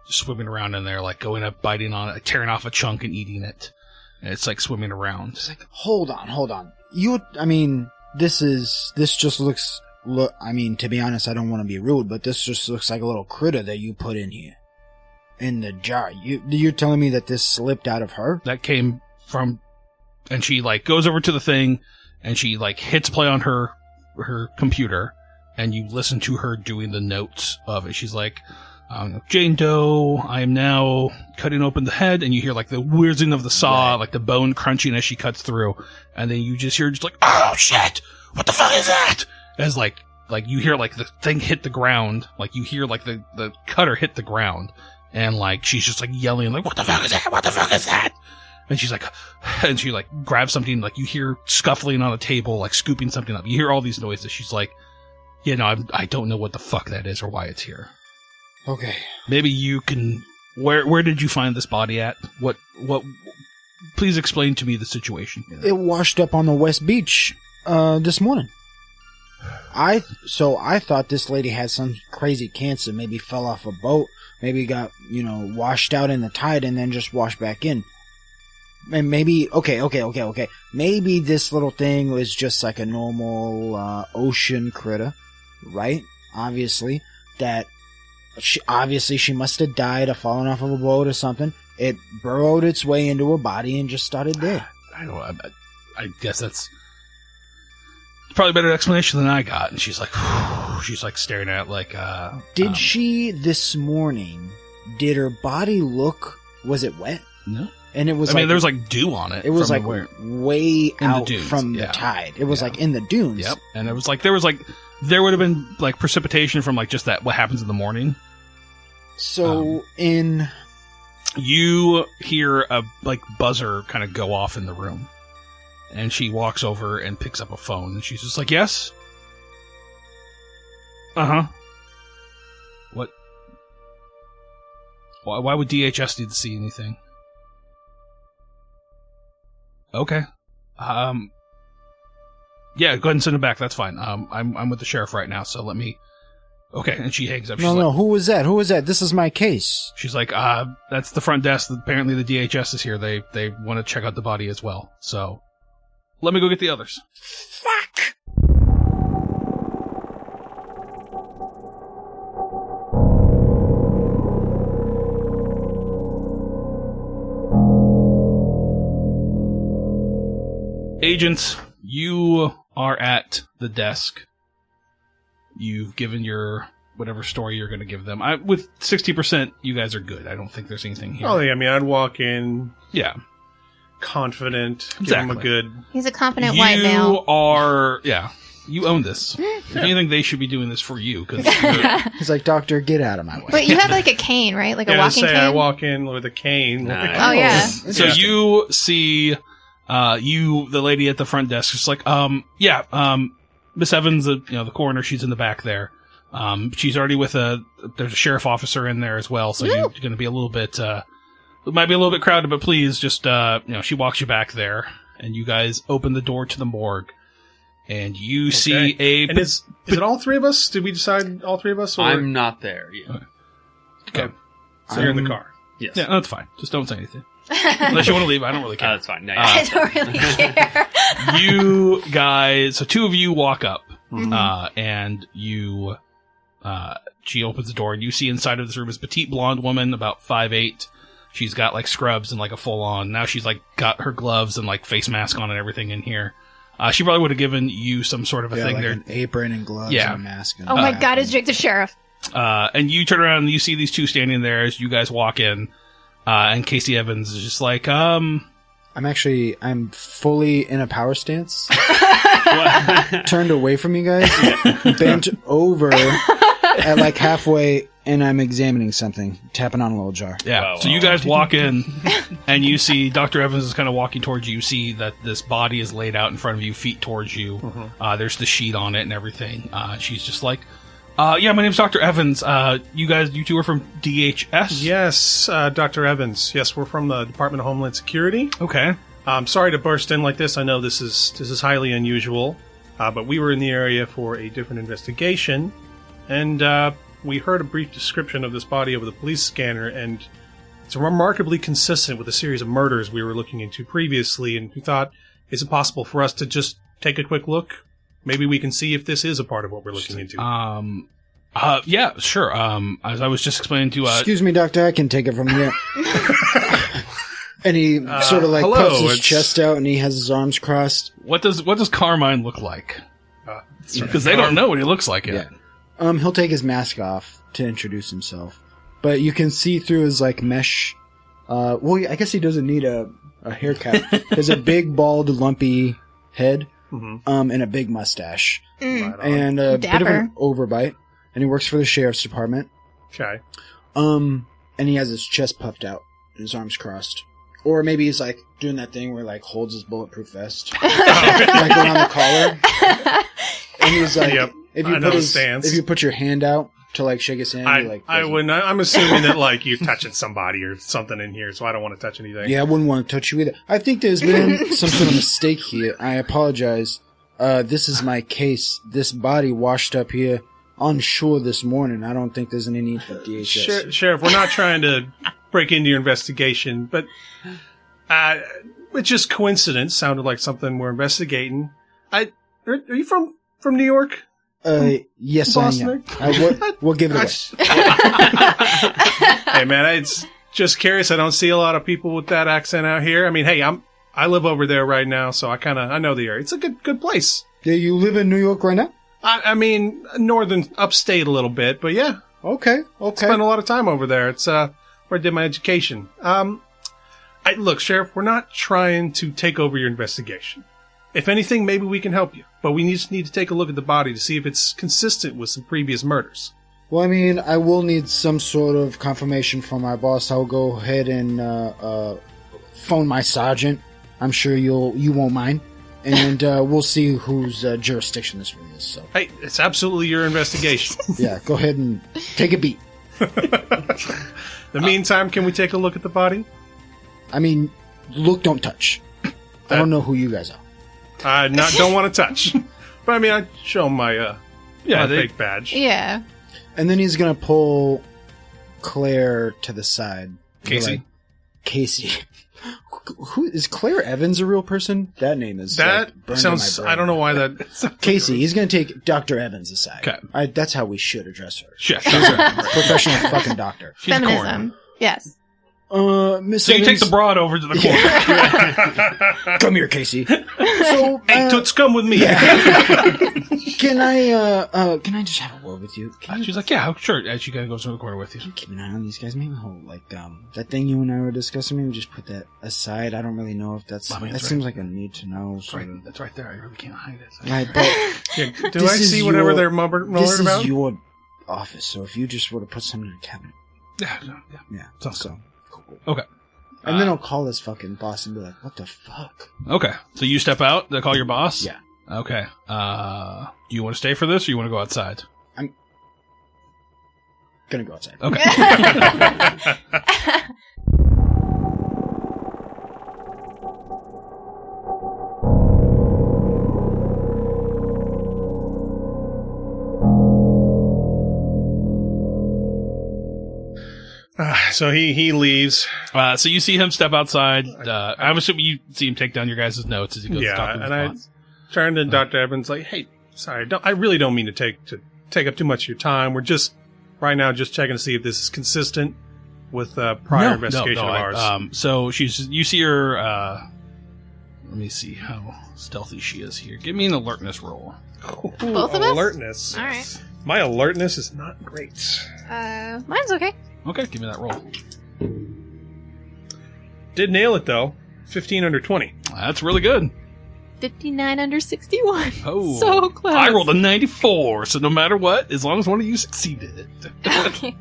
Just swimming around in there, like going up, biting on it, tearing off a chunk and eating it. And it's like swimming around. It's like, hold on. This just looks, I mean, to be honest, I don't want to be rude, but this just looks like a little critter that you put in here. In the jar. You're telling me that this slipped out of her? That came from, and she like goes over to the thing, and she like hits play on her computer, and you listen to her doing the notes of it. She's like, Jane Doe, I am now cutting open the head, and you hear like the whizzing of the saw, like the bone crunching as she cuts through, and then you just hear just like, oh shit, what the fuck is that? As like you hear like the thing hit the ground, like you hear like the cutter hit the ground. And, like, she's just, like, yelling, like, what the fuck is that? What the fuck is that? And she's like, and she, like, grabs something, like, you hear scuffling on a table, like, scooping something up. You hear all these noises. She's like, yeah, no, I don't know what the fuck that is or why it's here. Okay. Maybe you can, where did you find this body at? What, please explain to me the situation here. It washed up on the West Beach, this morning. I thought this lady had some crazy cancer, maybe fell off a boat, maybe got, washed out in the tide and then just washed back in. And maybe, okay. Maybe this little thing was just like a normal ocean critter, right? Obviously, she must have died or fallen off of a boat or something. It burrowed its way into her body and just started there. I guess that's probably a better explanation than I got. And she's like staring at it like. Did she this morning? Did her body look? Was it wet? No. And it was. There was like dew on it. It was like way out from the tide. It was like in the dunes. Yep. And it was like there would have been like precipitation from like just that what happens in the morning. So you hear a like buzzer kind of go off in the room, and she walks over and picks up a phone, and she's just like, "Yes, what? Why would DHS need to see anything?" Okay. Yeah, go ahead and send him back. That's fine. I'm with the sheriff right now, so let me. Okay, and she hangs up. No, who was that? Who was that? This is my case. She's like, that's the front desk. Apparently the DHS is here. They want to check out the body as well. So, let me go get the others. Fuck! Agents, you are at the desk. You've given your whatever story you're going to give them. With 60%, you guys are good. I don't think there's anything here. Oh, yeah. I mean, I'd walk in. Yeah. Confident. Exactly. Give him a good. He's a confident white male. You are. Yeah. You own this. If anything, they should be doing this for you. Cause he's like, Doctor, get out of my way. But you have like a cane, right? Like a walking cane? I walk in with a cane. Nice. Oh, yeah. So you see. The lady at the front desk is like, Miss Evans, the coroner, she's in the back there. She's already with there's a sheriff officer in there as well, so you're going to be a little bit, it might be a little bit crowded, but please just, she walks you back there, and you guys open the door to the morgue, and you see And is it all three of us? Did we decide all three of us? Or? I'm not there yet. Okay. So you're in the car. Yes. Yeah, that's fine. Just don't say anything. Unless you want to leave, I don't really care. That's fine. No, I don't really care. You guys, so two of you walk up, and you, she opens the door, and you see inside of this room is a petite blonde woman, about 5'8". She's got like scrubs and like a full on. Now she's like got her gloves and like face mask on and everything in here. She probably would have given you some sort of a thing like there. An apron and gloves and a mask. And oh my God, it's Jake the Sheriff. And you turn around and you see these two standing there as you guys walk in. And Casey Evans is just like, I'm fully in a power stance. Turned away from you guys. Bent over at like halfway, and I'm examining something. Tapping on a little jar. Yeah. Wow, so you guys walk in, and you see Dr. Evans is kind of walking towards you. You see that this body is laid out in front of you, feet towards you. There's the sheet on it and everything. She's just like, my name's Dr. Evans. You two are from DHS? Yes, Dr. Evans. Yes, we're from the Department of Homeland Security. Okay. I'm sorry to burst in like this. I know this is highly unusual, but we were in the area for a different investigation, and we heard a brief description of this body over the police scanner, and it's remarkably consistent with a series of murders we were looking into previously, and we thought, is it possible for us to just take a quick look? Maybe we can see if this is a part of what we're looking into. Yeah, sure. As I was just explaining to, excuse me, doctor, I can take it from here. And he sort of like puffs his chest out, and he has his arms crossed. What does Carmine look like? Because they don't know what he looks like yet. Yeah. He'll take his mask off to introduce himself, but you can see through his like mesh. I guess he doesn't need a haircut. There's a big, bald, lumpy head. And a big mustache. And a bit of an overbite. And he works for the sheriff's department. Okay. And he has his chest puffed out and his arms crossed. Or maybe he's like doing that thing where he like holds his bulletproof vest like around the collar. And he's like, if you put your hand out to like shake his hand, I'm assuming that like you're touching somebody or something in here, so I don't want to touch anything. Yeah, I wouldn't want to touch you either. I think there's been some sort of mistake here. I apologize. This is my case. This body washed up here on shore this morning. I don't think there's any need for DHS. Sheriff, we're not trying to break into your investigation, but it's just coincidence. Sounded like something we're investigating. Are you from New York? Yes, Boston? I am. We'll give it away. Hey, man, it's just curious. I don't see a lot of people with that accent out here. I mean, hey, I live over there right now, so I know the area. It's a good place. Yeah, you live in New York right now? I mean, northern upstate a little bit, but yeah. Okay. Spent a lot of time over there. It's where I did my education. Look, Sheriff, we're not trying to take over your investigation. If anything, maybe we can help you. But we just need to take a look at the body to see if it's consistent with some previous murders. Well, I mean, I will need some sort of confirmation from my boss. I'll go ahead and phone my sergeant. I'm sure you won't mind. And we'll see whose jurisdiction this one is. So. Hey, it's absolutely your investigation. Yeah, go ahead and take a beat. In the meantime, can we take a look at the body? I mean, look, don't touch. I don't know who you guys are. I don't want to touch. But I mean, I show him my fake badge. Yeah. And then he's going to pull Claire to the side. Casey? Casey. Who is Claire Evans a real person? That name is that burned sounds. in my brain. I don't know why that. Casey. He's going to take Dr. Evans aside. Okay. That's how we should address her. She's Professional fucking doctor. Feminism. Yes. Miss So you Evans, take the broad over to the corner. Come here, Casey. So, Hey, Toots, come with me. can I just have a word with you? She's like, yeah, sure. And she kind of goes to the corner with you. Can you keep an eye on these guys? Maybe that thing you and I were discussing. Maybe just put that aside. I don't really know if that's. I mean, that seems like a need to know. That's right there. I really can't hide it. Right, but Yeah, do I see whatever they're mumbling about? This is your office, so if you just were to put something in the cabinet. Yeah. Sounds so. Okay. And then I'll call this fucking boss and be like, what the fuck? Okay. So you step out to call your boss? Yeah. Okay. Do you want to stay for this or you want to go outside? I'm gonna go outside. Okay. So he leaves. So you see him step outside. I'm assuming you see him take down your guys' notes as he goes to talk to his boss. I turned to Dr. Evans like, hey, sorry, I really don't mean to take up too much of your time. We're just right now just checking to see if this is consistent with prior investigation of ours. So you see her. Let me see how stealthy she is here. Give me an alertness roll. Both of us? Alertness. All right. My alertness is not great. Mine's okay. Okay, give me that roll. Did nail it though. 15 under 20. That's really good. 59 under 61. Oh, so close. I rolled a 94, so no matter what, as long as one of you succeeded. Okay.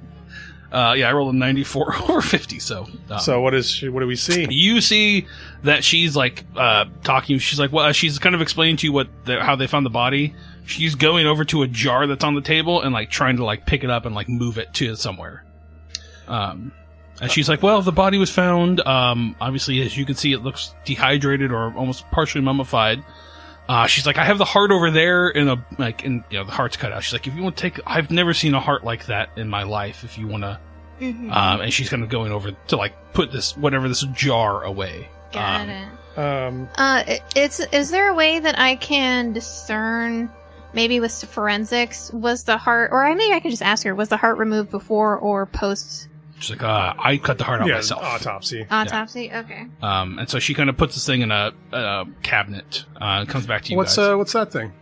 I rolled a 94 over 50. So what do we see? You see that she's like talking. She's like, well, she's kind of explaining to you how they found the body. She's going over to a jar that's on the table and like trying to like pick it up and like move it to somewhere. And she's like, well, the body was found. Obviously, as you can see, it looks dehydrated or almost partially mummified. She's like, I have the heart over there and the heart's cut out. She's like, if you want to take, I've never seen a heart like that in my life. If you want to, and she's kind of going over to like put this jar away. Got it. Is there a way that I can discern, maybe with forensics, was the heart, or maybe I can just ask her, was the heart removed before or post? She's like, I cut the heart out myself. Autopsy. Autopsy? Yeah. Okay. And so she kind of puts this thing in a cabinet, and comes back to you guys. What's that thing?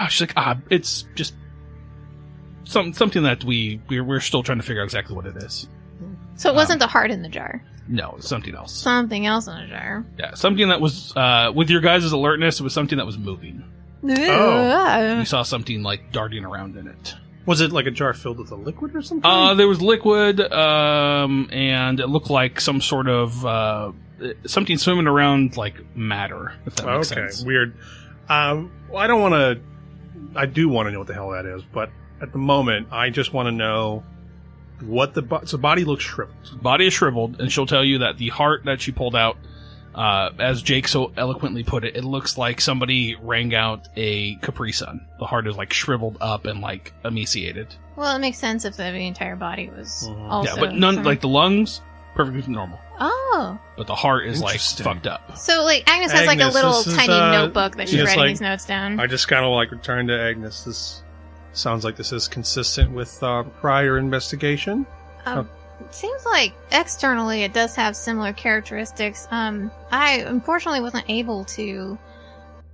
She's like, it's just something that we're still trying to figure out exactly what it is. So it wasn't the heart in the jar? No, it's something else. Something else in the jar. Yeah, something that was, with your guys' alertness, it was something that was moving. Oh. You saw something like darting around in it. Was it like a jar filled with a liquid or something? There was liquid, and it looked like some sort of something swimming around like matter. If that makes sense. Okay, weird. I don't want to. I do want to know what the hell that is, but at the moment, I just want to know what the body looks shriveled. Body is shriveled, and she'll tell you that the heart that she pulled out As Jake so eloquently put it, it looks like somebody rang out a Capri Sun. The heart is like shriveled up and like emaciated. Well, it makes sense if the entire body was also... Yeah, but none, like the lungs, perfectly normal. Oh. But the heart is like fucked up. So like Agnes has like a little tiny notebook that she's writing these notes down. I just kind of like return to Agnes. This sounds like this is consistent with prior investigation. Seems like externally it does have similar characteristics. I unfortunately wasn't able to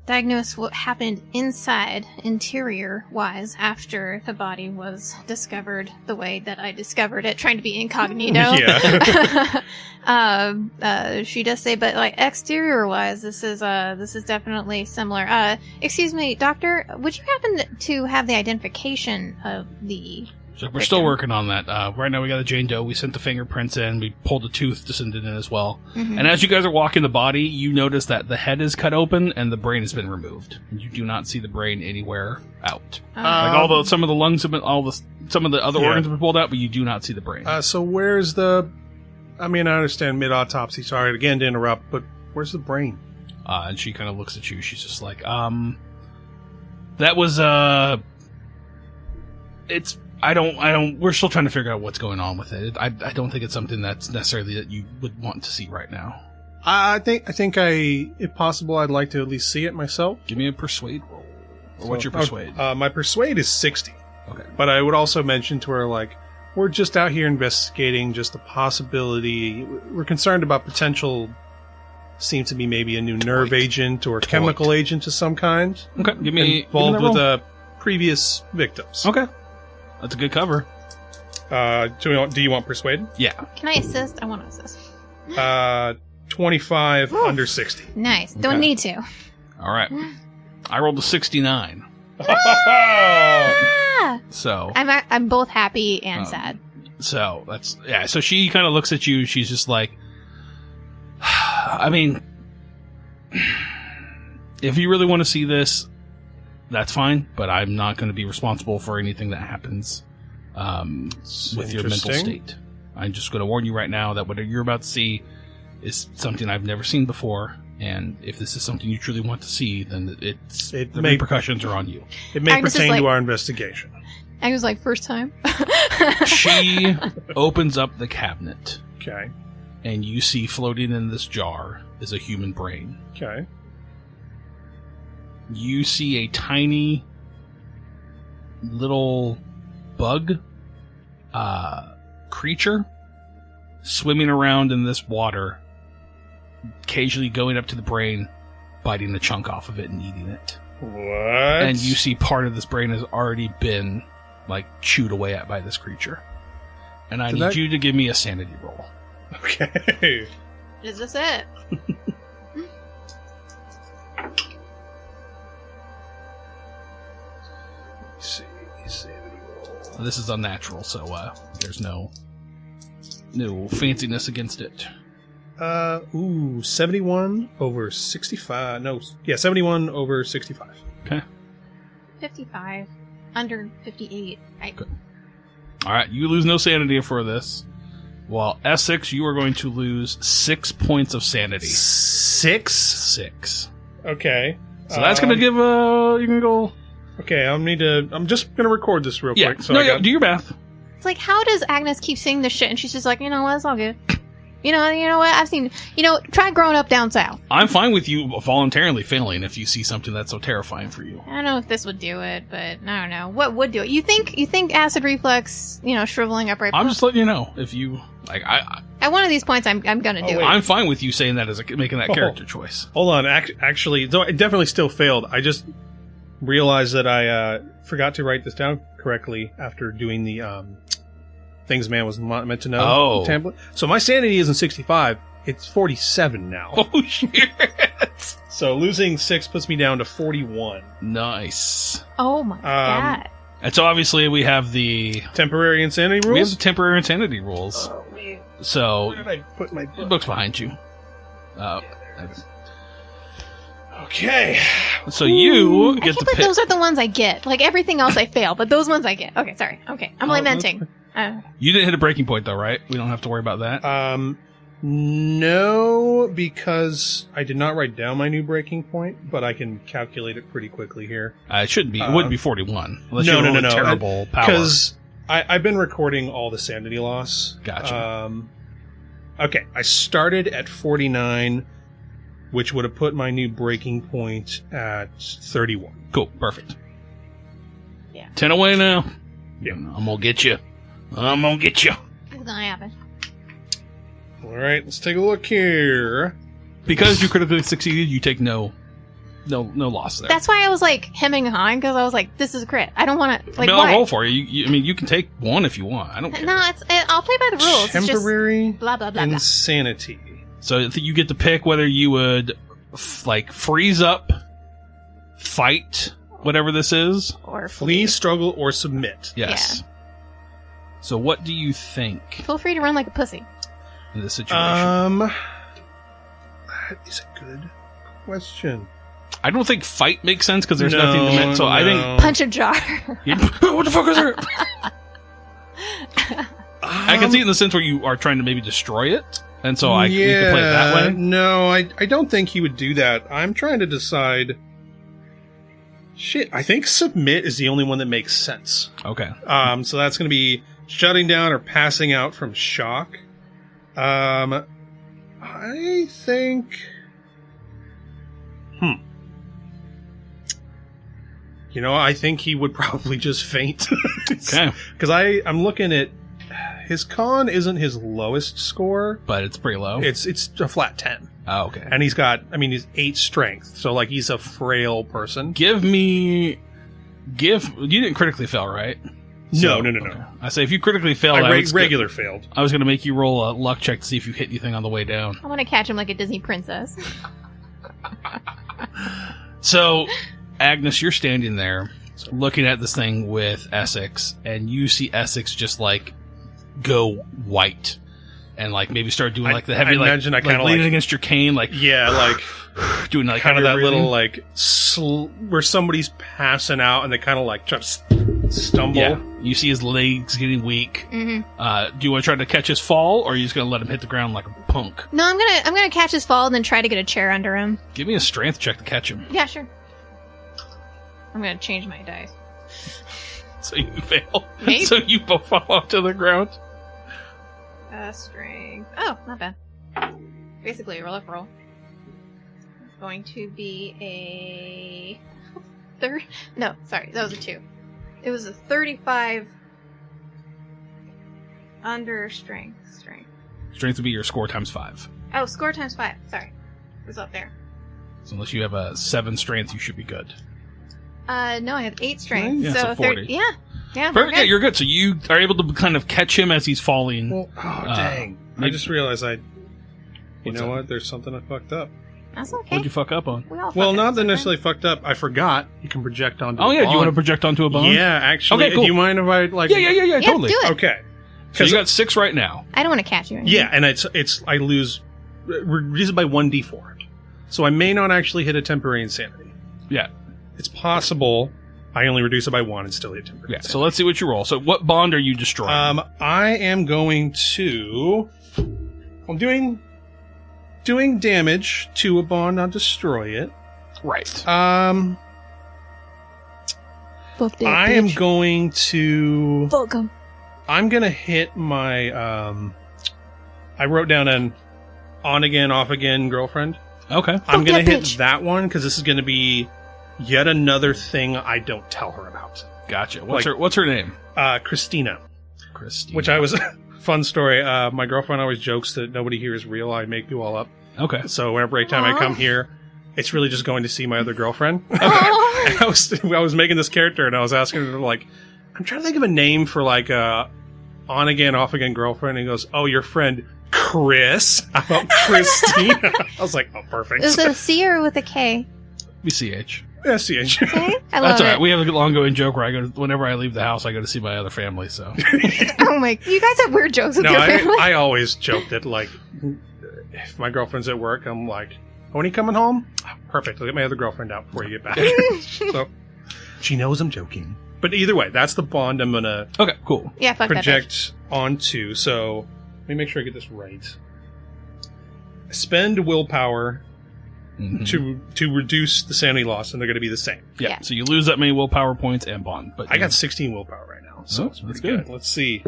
diagnose what happened inside, interior-wise, after the body was discovered the way that I discovered it, trying to be incognito. Yeah. She does say, but like exterior-wise, this is definitely similar. Excuse me, doctor, would you happen to have the identification of the... So we're still working on that. Right now we got a Jane Doe. We sent the fingerprints in. We pulled the tooth to send it in as well. Mm-hmm. And as you guys are walking the body, you notice that the head is cut open and the brain has been removed. You do not see the brain anywhere out. Like although some of the lungs have been, some of the other organs have been pulled out, but you do not see the brain. So where's the? I mean, I understand mid-autopsy. Sorry again to interrupt, but where's the brain? And she kind of looks at you. She's just like, that was it's. We're still trying to figure out what's going on with it. I don't think it's something that's necessarily that you would want to see right now. I think if possible, I'd like to at least see it myself. Give me a persuade roll. Or what's your persuade? My persuade is 60. Okay. But I would also mention to her, like, we're just out here investigating just a possibility. We're concerned about potential, seems to be maybe a new nerve agent or chemical agent of some kind. Okay, involved with previous victims. Okay. That's a good cover. Do you want persuade? Yeah. Can I assist? I want to assist. 25 under 60. Nice. Don't need to. All right. I rolled a 69. So I'm both happy and sad. So that's So she kind of looks at you. She's just like, I mean, if you really want to see this, that's fine, but I'm not going to be responsible for anything that happens with your mental state. I'm just going to warn you right now that what you're about to see is something I've never seen before, and if this is something you truly want to see, then the repercussions are on you. It may pertain to our investigation. I was like, first time? She opens up the cabinet. Okay. And you see floating in this jar is a human brain. Okay. You see a tiny little bug creature swimming around in this water, occasionally going up to the brain, biting the chunk off of it and eating it. What? And you see part of this brain has already been like chewed away at by this creature. And I need you to give me a sanity roll. Okay. Is this it? This is unnatural, so there's no fanciness against it. 71 over 65. No, yeah, 71 over 65. Okay. 55 under 58. Good. All right, you lose no sanity for this. While Essex, you are going to lose 6 points of sanity. 6? Okay. So that's going to give you can go. Okay, I'm just gonna record this real quick. So do your math. It's like, how does Agnes keep seeing this shit? And she's just like, you know what, it's all good. You know what, I've seen, try growing up down south. I'm fine with you voluntarily failing if you see something that's so terrifying for you. I don't know if this would do it, but I don't know. What would do it? You think acid reflux, shriveling up right? I'm just letting you know, if you, like, at one of these points, I'm gonna do it. I'm fine with you saying that as making that character choice. Hold on, actually, though it definitely still failed. I just realized that I forgot to write this down correctly after doing the things man was meant to know template. So my sanity isn't 65; it's 47 now. Oh shit! So losing 6 puts me down to 41. Nice. Oh my god! And so obviously we have the temporary insanity rules. We have the temporary insanity rules. Oh man! So where did I put my book's behind you. Okay. So you get the those are the ones I get. Like everything else I fail, but those ones I get. Okay, sorry. Okay. I'm lamenting. You didn't hit a breaking point though, right? We don't have to worry about that. No, because I did not write down my new breaking point, but I can calculate it pretty quickly here. It shouldn't be. It wouldn't be 41. Unless no, you have a terrible power. Because I've been recording all the sanity loss. Gotcha. Okay, I started at 49, which would have put my new breaking point at 31. Cool. Perfect. Yeah. 10 away now. Yeah. I'm going to get you. I'm going to get you. It's gonna happen. All right, let's take a look here. Because you critically succeeded, you take no loss there. That's why I was like hemming and hawing, because I was like, this is a crit. I don't want to, like, I'll why? roll for you. You can take one if you want. I don't care. No, I'll play by the rules. Temporary it's just blah, blah, blah, blah. insanity. So you get to pick whether you would, freeze up, fight, whatever this is. Or Flee, struggle, or submit. Yes. Yeah. So what do you think Feel free to run like a pussy. in this situation? That is a good question. I don't think fight makes sense because there's nothing to meant. So I think punch a jar. What the fuck is there? I can see it in the sense where you are trying to maybe destroy it, and so we can play it that way. No, I don't think he would do that. I'm trying to decide. Shit, I think submit is the only one that makes sense. Okay. So that's going to be shutting down or passing out from shock. I think. I think he would probably just faint. Okay. Because I'm looking at his con isn't his lowest score, but it's pretty low. It's a flat 10. Oh, okay. And he's 8 strength, so he's a frail person. You didn't critically fail, right? No. Okay. I say if you critically failed, I regular failed. I was going to make you roll a luck check to see if you hit anything on the way down. I want to catch him like a Disney princess. So, Agnes, you're standing there looking at this thing with Essex, and you see Essex just go white and maybe start doing the heavy leaning against your cane, doing kind of that little where somebody's passing out and they kind of try to stumble. Yeah. You see his legs getting weak. Mm-hmm. Do you want to try to catch his fall, or are you just going to let him hit the ground like a punk? No, I'm gonna catch his fall and then try to get a chair under him. Give me a strength check to catch him. Yeah, sure. I'm gonna change my dice. So you fail. Maybe. So you both fall onto the ground. Strength. Oh, not bad. Basically a roll. It's going to be a third. No, sorry, that was a 2. It was a 35 under strength. Strength would be your score times 5. Oh, score times 5. Sorry, it was up there. So unless you have a 7 strength, you should be good. No, I have 8 strength. Yeah, so 40. Yeah. Perfect. Yeah, you're good. So you are able to kind of catch him as he's falling. Well, dang. I just realized you know what? There's something I fucked up. That's okay. What'd you fuck up on? Well, not that necessarily fucked up. I forgot you can project onto a bond. Do you want to project onto a bond? Yeah, actually. Okay, cool. Do you mind if I Yeah, totally. Do it. Okay. So you got 6 right now. I don't want to catch you. Yeah, and I lose reduce it by 1d4. So I may not actually hit a temporary insanity. Yeah. It's possible I only reduce it by 1 and still hit temporary insanity. So let's see what you roll. So what bond are you destroying? I am going to... I'm doing damage to a bond, not destroy it. Right. I am going to... Fuck him. I'm going to hit my... I wrote down an on-again, off-again girlfriend. Okay. I'm going to hit that one because this is going to be yet another thing I don't tell her about. Gotcha. What's her name? Christina. Christina. Which I was... Fun story. My girlfriend always jokes that nobody here is real. I make you all up. Okay. So every time I come here, it's really just going to see my other girlfriend. Okay. And I was making this character, and I was asking her, I'm trying to think of a name for on-again, off-again girlfriend. And he goes, oh, your friend Chris. How about Christina? I was like, oh, perfect. Is it a C or with a K? BCH. Yeah, CH. Okay. I love That's all right. it. We have an ongoing joke where whenever I leave the house, I go to see my other family. So. Oh my! You guys have weird jokes with your family. I always joke that if my girlfriend's at work, I'm like, when are you coming home? Oh, perfect. I'll get my other girlfriend out before you get back. So she knows I'm joking. But either way, that's the bond I'm gonna. Okay, cool. Yeah, fuck project onto. So let me make sure I get this right. spend willpower to reduce the sanity loss, and they're going to be the same. Yeah. So you lose that many willpower points and bond. But I got 16 willpower right now, so that's good. Let's see.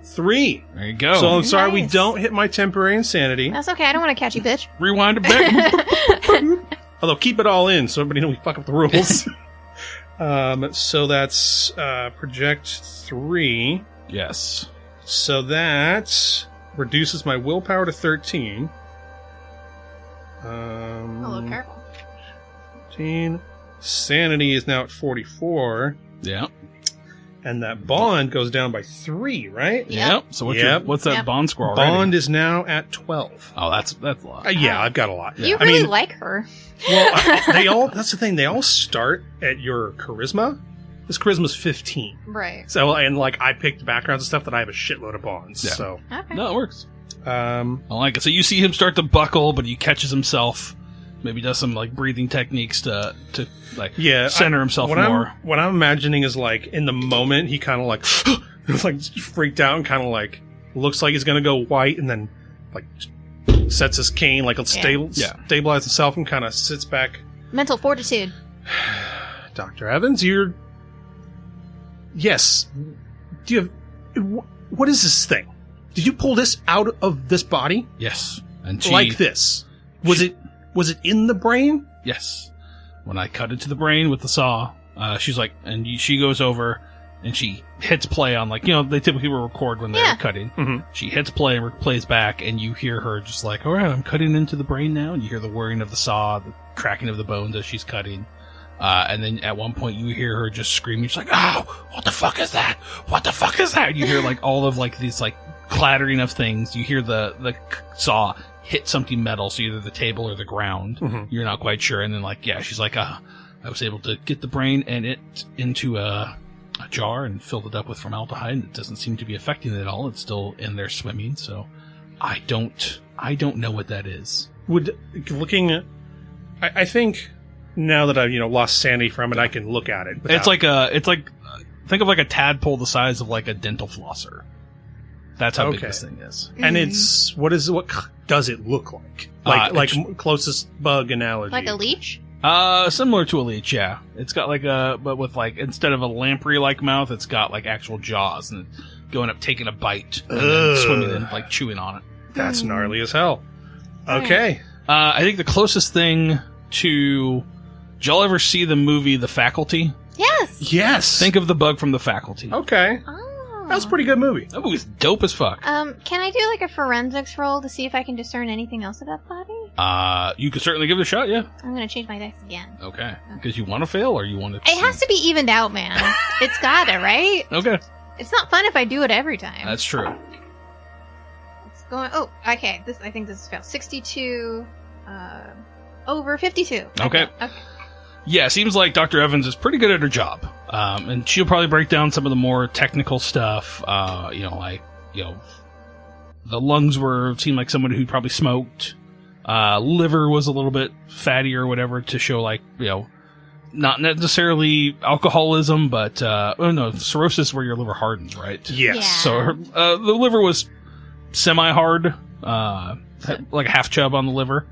3. There you go. So I'm sorry we don't hit my temporary insanity. That's okay. I don't want to catch you, bitch. Rewind a bit. Although keep it all in, so everybody knows we fuck up the rules. So that's project 3. Yes. So that reduces my willpower to 13. Oh, careful. 13. Sanity is now at 44. Yeah. And that bond goes down by 3, right? Yep. So what's that bond score already? Bond is now at 12. Oh, that's a lot. Yeah, I've got a lot. You really like her. Well, that's the thing. They all start at your charisma. This charisma's 15. Right. So, and like, I picked backgrounds and stuff that I have a shitload of bonds. Yeah. So, Okay. No, it works. I like it. So you see him start to buckle, but he catches himself. Maybe does some like breathing techniques to center himself more. What I'm imagining is like in the moment he kind of like like freaked out and kind of like looks like he's gonna go white, and then like sets his cane like stabilize himself and kind of sits back. Mental fortitude. Dr. Evans, yes. Do you have what is this thing? Did you pull this out of this body? Yes, and like this. Was it in the brain? Yes. When I cut into the brain with the saw, she's like, and she goes over and she hits play on, like, they typically will record when they're cutting. Mm-hmm. She hits play and plays back, and you hear her just like, all right, I'm cutting into the brain now. And you hear the whirring of the saw, the cracking of the bones as she's cutting. And then at one point you hear her just screaming. She's like, oh, what the fuck is that? What the fuck is that? And you hear like all of like these like clattering of things. You hear the saw hit something metal, so either the table or the ground. Mm-hmm. You're not quite sure. And then she's like, I was able to get the brain and it into a jar and filled it up with formaldehyde, and it doesn't seem to be affecting it at all. It's still in there swimming, so I don't know what that is. I think now that I've lost sanity from it, I can look at it. It's like think of like a tadpole the size of like a dental flosser. That's how big this thing is. And it's what does it look like? Like closest bug analogy. Like a leech? Similar to a leech, yeah. It's got but with like, instead of a lamprey-like mouth, it's got like actual jaws, and going up, taking a bite, and then swimming in, like chewing on it. That's gnarly as hell. Okay. I think the closest thing to, did y'all ever see the movie The Faculty? Yes. Think of the bug from The Faculty. Okay. That was a pretty good movie. That movie's dope as fuck. Can I do like a forensics roll to see if I can discern anything else about body? You could certainly give it a shot, yeah. I'm gonna change my dice again. Okay. Because you want to fail, or you want to... It has to be evened out, man. It's gotta, right? Okay. It's not fun if I do it every time. That's true. It's going... Oh, okay. I think this is failed. 62... over 52. Okay. Yeah, it seems like Dr. Evans is pretty good at her job. And she'll probably break down some of the more technical stuff. The lungs seemed like someone who'd probably smoked. Liver was a little bit fatty or whatever, to show not necessarily alcoholism, but, cirrhosis where your liver hardens, right? Yes. Yeah. So the liver was semi-hard, like a half chub on the liver.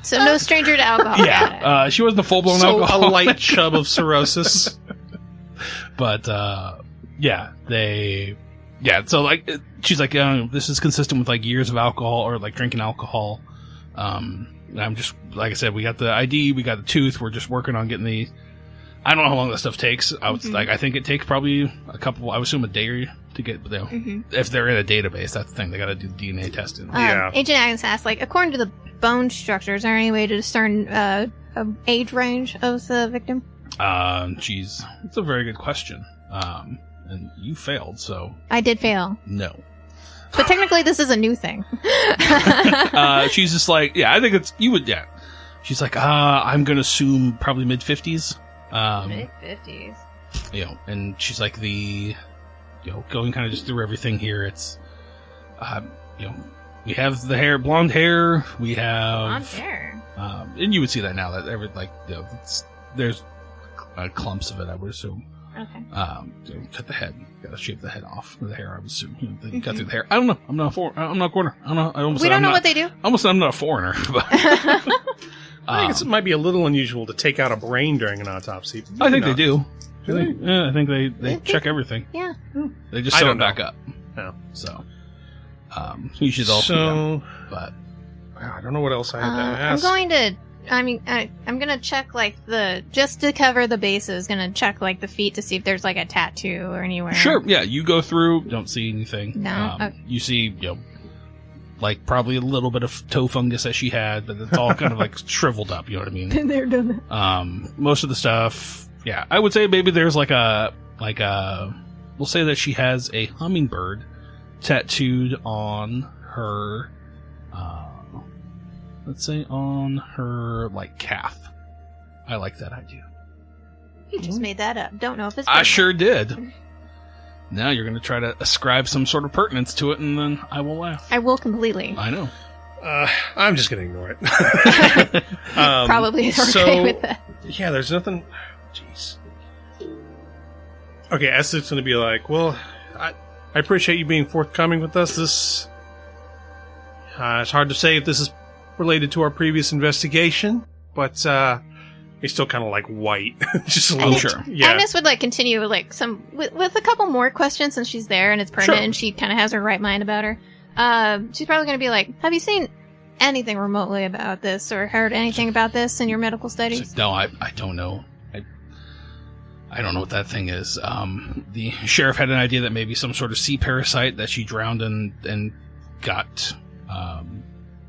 So no stranger to alcohol. Yeah, she wasn't a full-blown alcoholic. A light chub of cirrhosis. But, so, she's like, this is consistent with, years of alcohol, or, drinking alcohol. I'm just, like I said, we got the ID, we got the tooth, we're just working on getting I don't know how long this stuff takes. I think it takes probably I would assume a day to get, if they're in a database, that's the thing, they gotta do DNA testing. Agent Agnes asked, according to the bone structure, is there any way to discern age range of the victim? Geez, that's a very good question. And you failed, so... I did fail. No. But technically this is a new thing. She's just like, I think it's... You would, She's like, I'm gonna assume probably mid-50s. Mid-50s. And she's like going kind of just through everything here. It's, we have the blonde hair. We have blonde hair. And you would see that now that there's clumps of it, I would assume. Okay. Cut the head. Got to shave the head off. The hair, I would assume. They cut through the hair. I don't know. I'm not a coroner. I don't know. We don't know what they do. Almost, I'm not a foreigner. But I guess it might be a little unusual to take out a brain during an autopsy. I think they do. I think they check everything. Yeah. They just sew it back up. No. So, you should also. So, but I don't know what else I have to ask. I'm gonna check just to cover the bases. Gonna check the feet to see if there's a tattoo or anywhere. Sure. Yeah. You go through. Don't see anything. No. Okay. You see, probably a little bit of toe fungus that she had, but it's all kind of shriveled up. You know what I mean? Been there, done that. Most of the stuff. Yeah, I would say maybe there's we'll say that she has a hummingbird tattooed on her, let's say on her, calf. I like that idea. You just made that up. Don't know if it's... I sure did. Now you're going to try to ascribe some sort of pertinence to it, and then I will laugh. I will completely. I know. I'm just going to ignore it. Probably okay with that. Yeah, there's nothing... Jeez. Okay, Essex going to be well, I appreciate you being forthcoming with us. This... it's hard to say if this is related to our previous investigation, but he's still kind of white. Just a little. Sure. Yeah. Agnes would continue with a couple more questions since she's there and it's pertinent and she kind of has her right mind about her. She's probably going to be have you seen anything remotely about this or heard anything about this in your medical studies? No, I don't know. I don't know what that thing is. The sheriff had an idea that maybe some sort of sea parasite that she drowned and got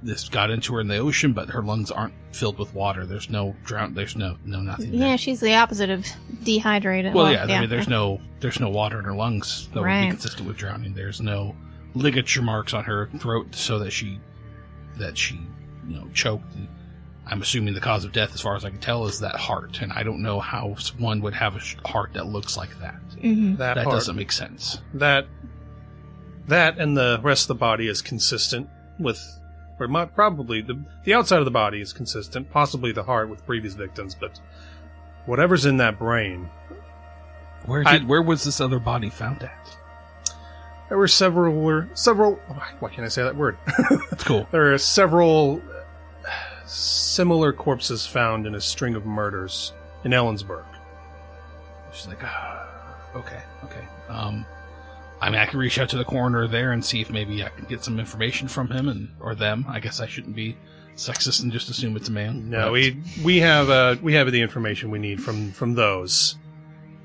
this got into her in the ocean, but her lungs aren't filled with water. There's no nothing. Yeah, there. She's the opposite of dehydrated. Well, I mean, there's no water in her lungs that would be consistent with drowning. There's no ligature marks on her throat so that she choked. I'm assuming the cause of death, as far as I can tell, is that heart, and I don't know how one would have a heart that looks like that. Mm-hmm. That doesn't make sense. That and the rest of the body is consistent with, or probably the outside of the body is consistent, possibly the heart with previous victims, but whatever's in that brain. Where was this other body found at? There were several. Why can't I say that word? That's cool. There are several similar corpses found in a string of murders in Ellensburg. She's okay. I mean, I can reach out to the coroner there and see if maybe I can get some information from him or them. I guess I shouldn't be sexist and just assume it's a man. No, we have the information we need from those.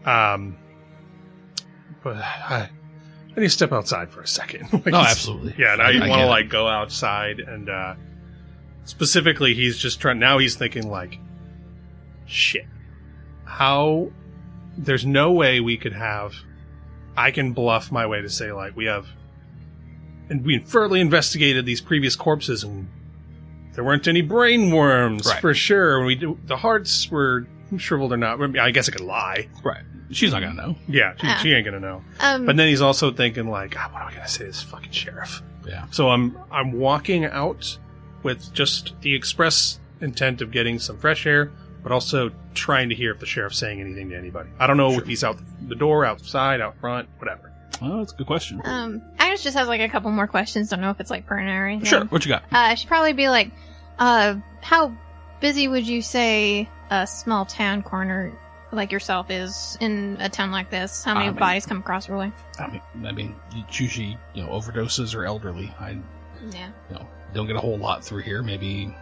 But I need to step outside for a second. No, absolutely. Yeah, and I want to go outside and specifically he's just trying. Now he's thinking shit. How? There's no way we could have. I can bluff my way to say we have, and we thoroughly investigated these previous corpses and there weren't any brain worms for sure. The hearts were shriveled or not. I guess I could lie. Right. She's not gonna know. Yeah, she ain't gonna know. But then he's also thinking what am I gonna say to this fucking sheriff? Yeah. So I'm walking out with just the express intent of getting some fresh air, but also trying to hear if the sheriff's saying anything to anybody. I don't know if he's out the door, outside, out front, whatever. Oh, that's a good question. Agnes just has a couple more questions. Don't know if it's pertinent or anything. Sure. What you got? She'd probably be how busy would you say a small town coroner like yourself is in a town like this? How many bodies come across your way? I mean, it's usually overdoses or elderly. Don't get a whole lot through here. Maybe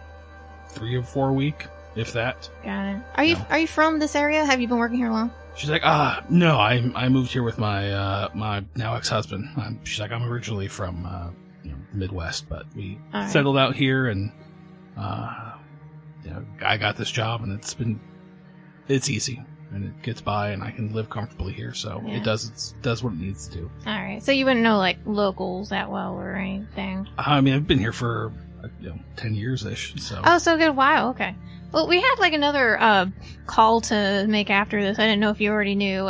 3 or 4 a week, if that. Got it. Are you from this area? Have you been working here long? She's no, I moved here with my my now ex-husband. She's I'm originally from Midwest, but we settled out here, and I got this job, and it's easy, and it gets by, and I can live comfortably here, so it does what it needs to do. All right, so you wouldn't know locals that well or anything? I mean, I've been here for 10 years ish. So so a good while. Okay. Well, we had another call to make after this. I didn't know if you already knew.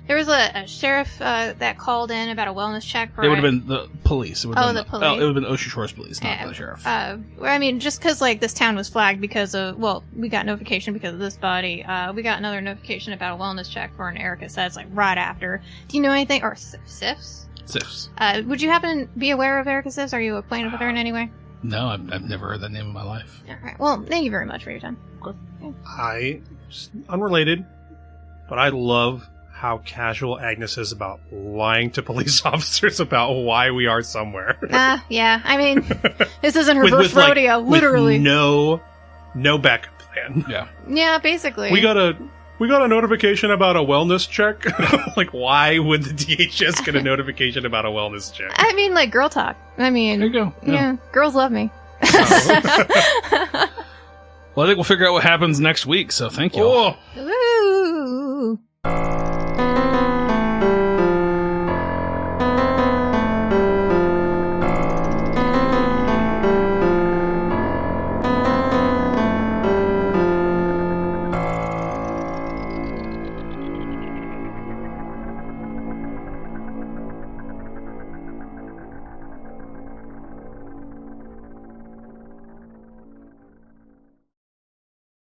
There was a sheriff that called in about a wellness check. It would have been the police. It would have the police. It would have been Ocean Shores Police, not the sheriff. I mean, just because this town was flagged because of we got notification because of this body. We got another notification about a wellness check for an Erica says right after. Do you know anything or Sifs? Sifs. Would you happen to be aware of Erica Sifs? Are you acquainted with her in any way? No, I've never heard that name in my life. All right. Well, thank you very much for your time. Unrelated, but I love how casual Agnes is about lying to police officers about why we are somewhere. Yeah. I mean, this isn't her first rodeo, literally. With no backup plan. Yeah. Yeah, basically. We got a notification about a wellness check. Why would the DHS get a notification about a wellness check? I mean, girl talk. I mean, there you go. Yeah, girls love me. Well, I think we'll figure out what happens next week, so thank you all. Woo!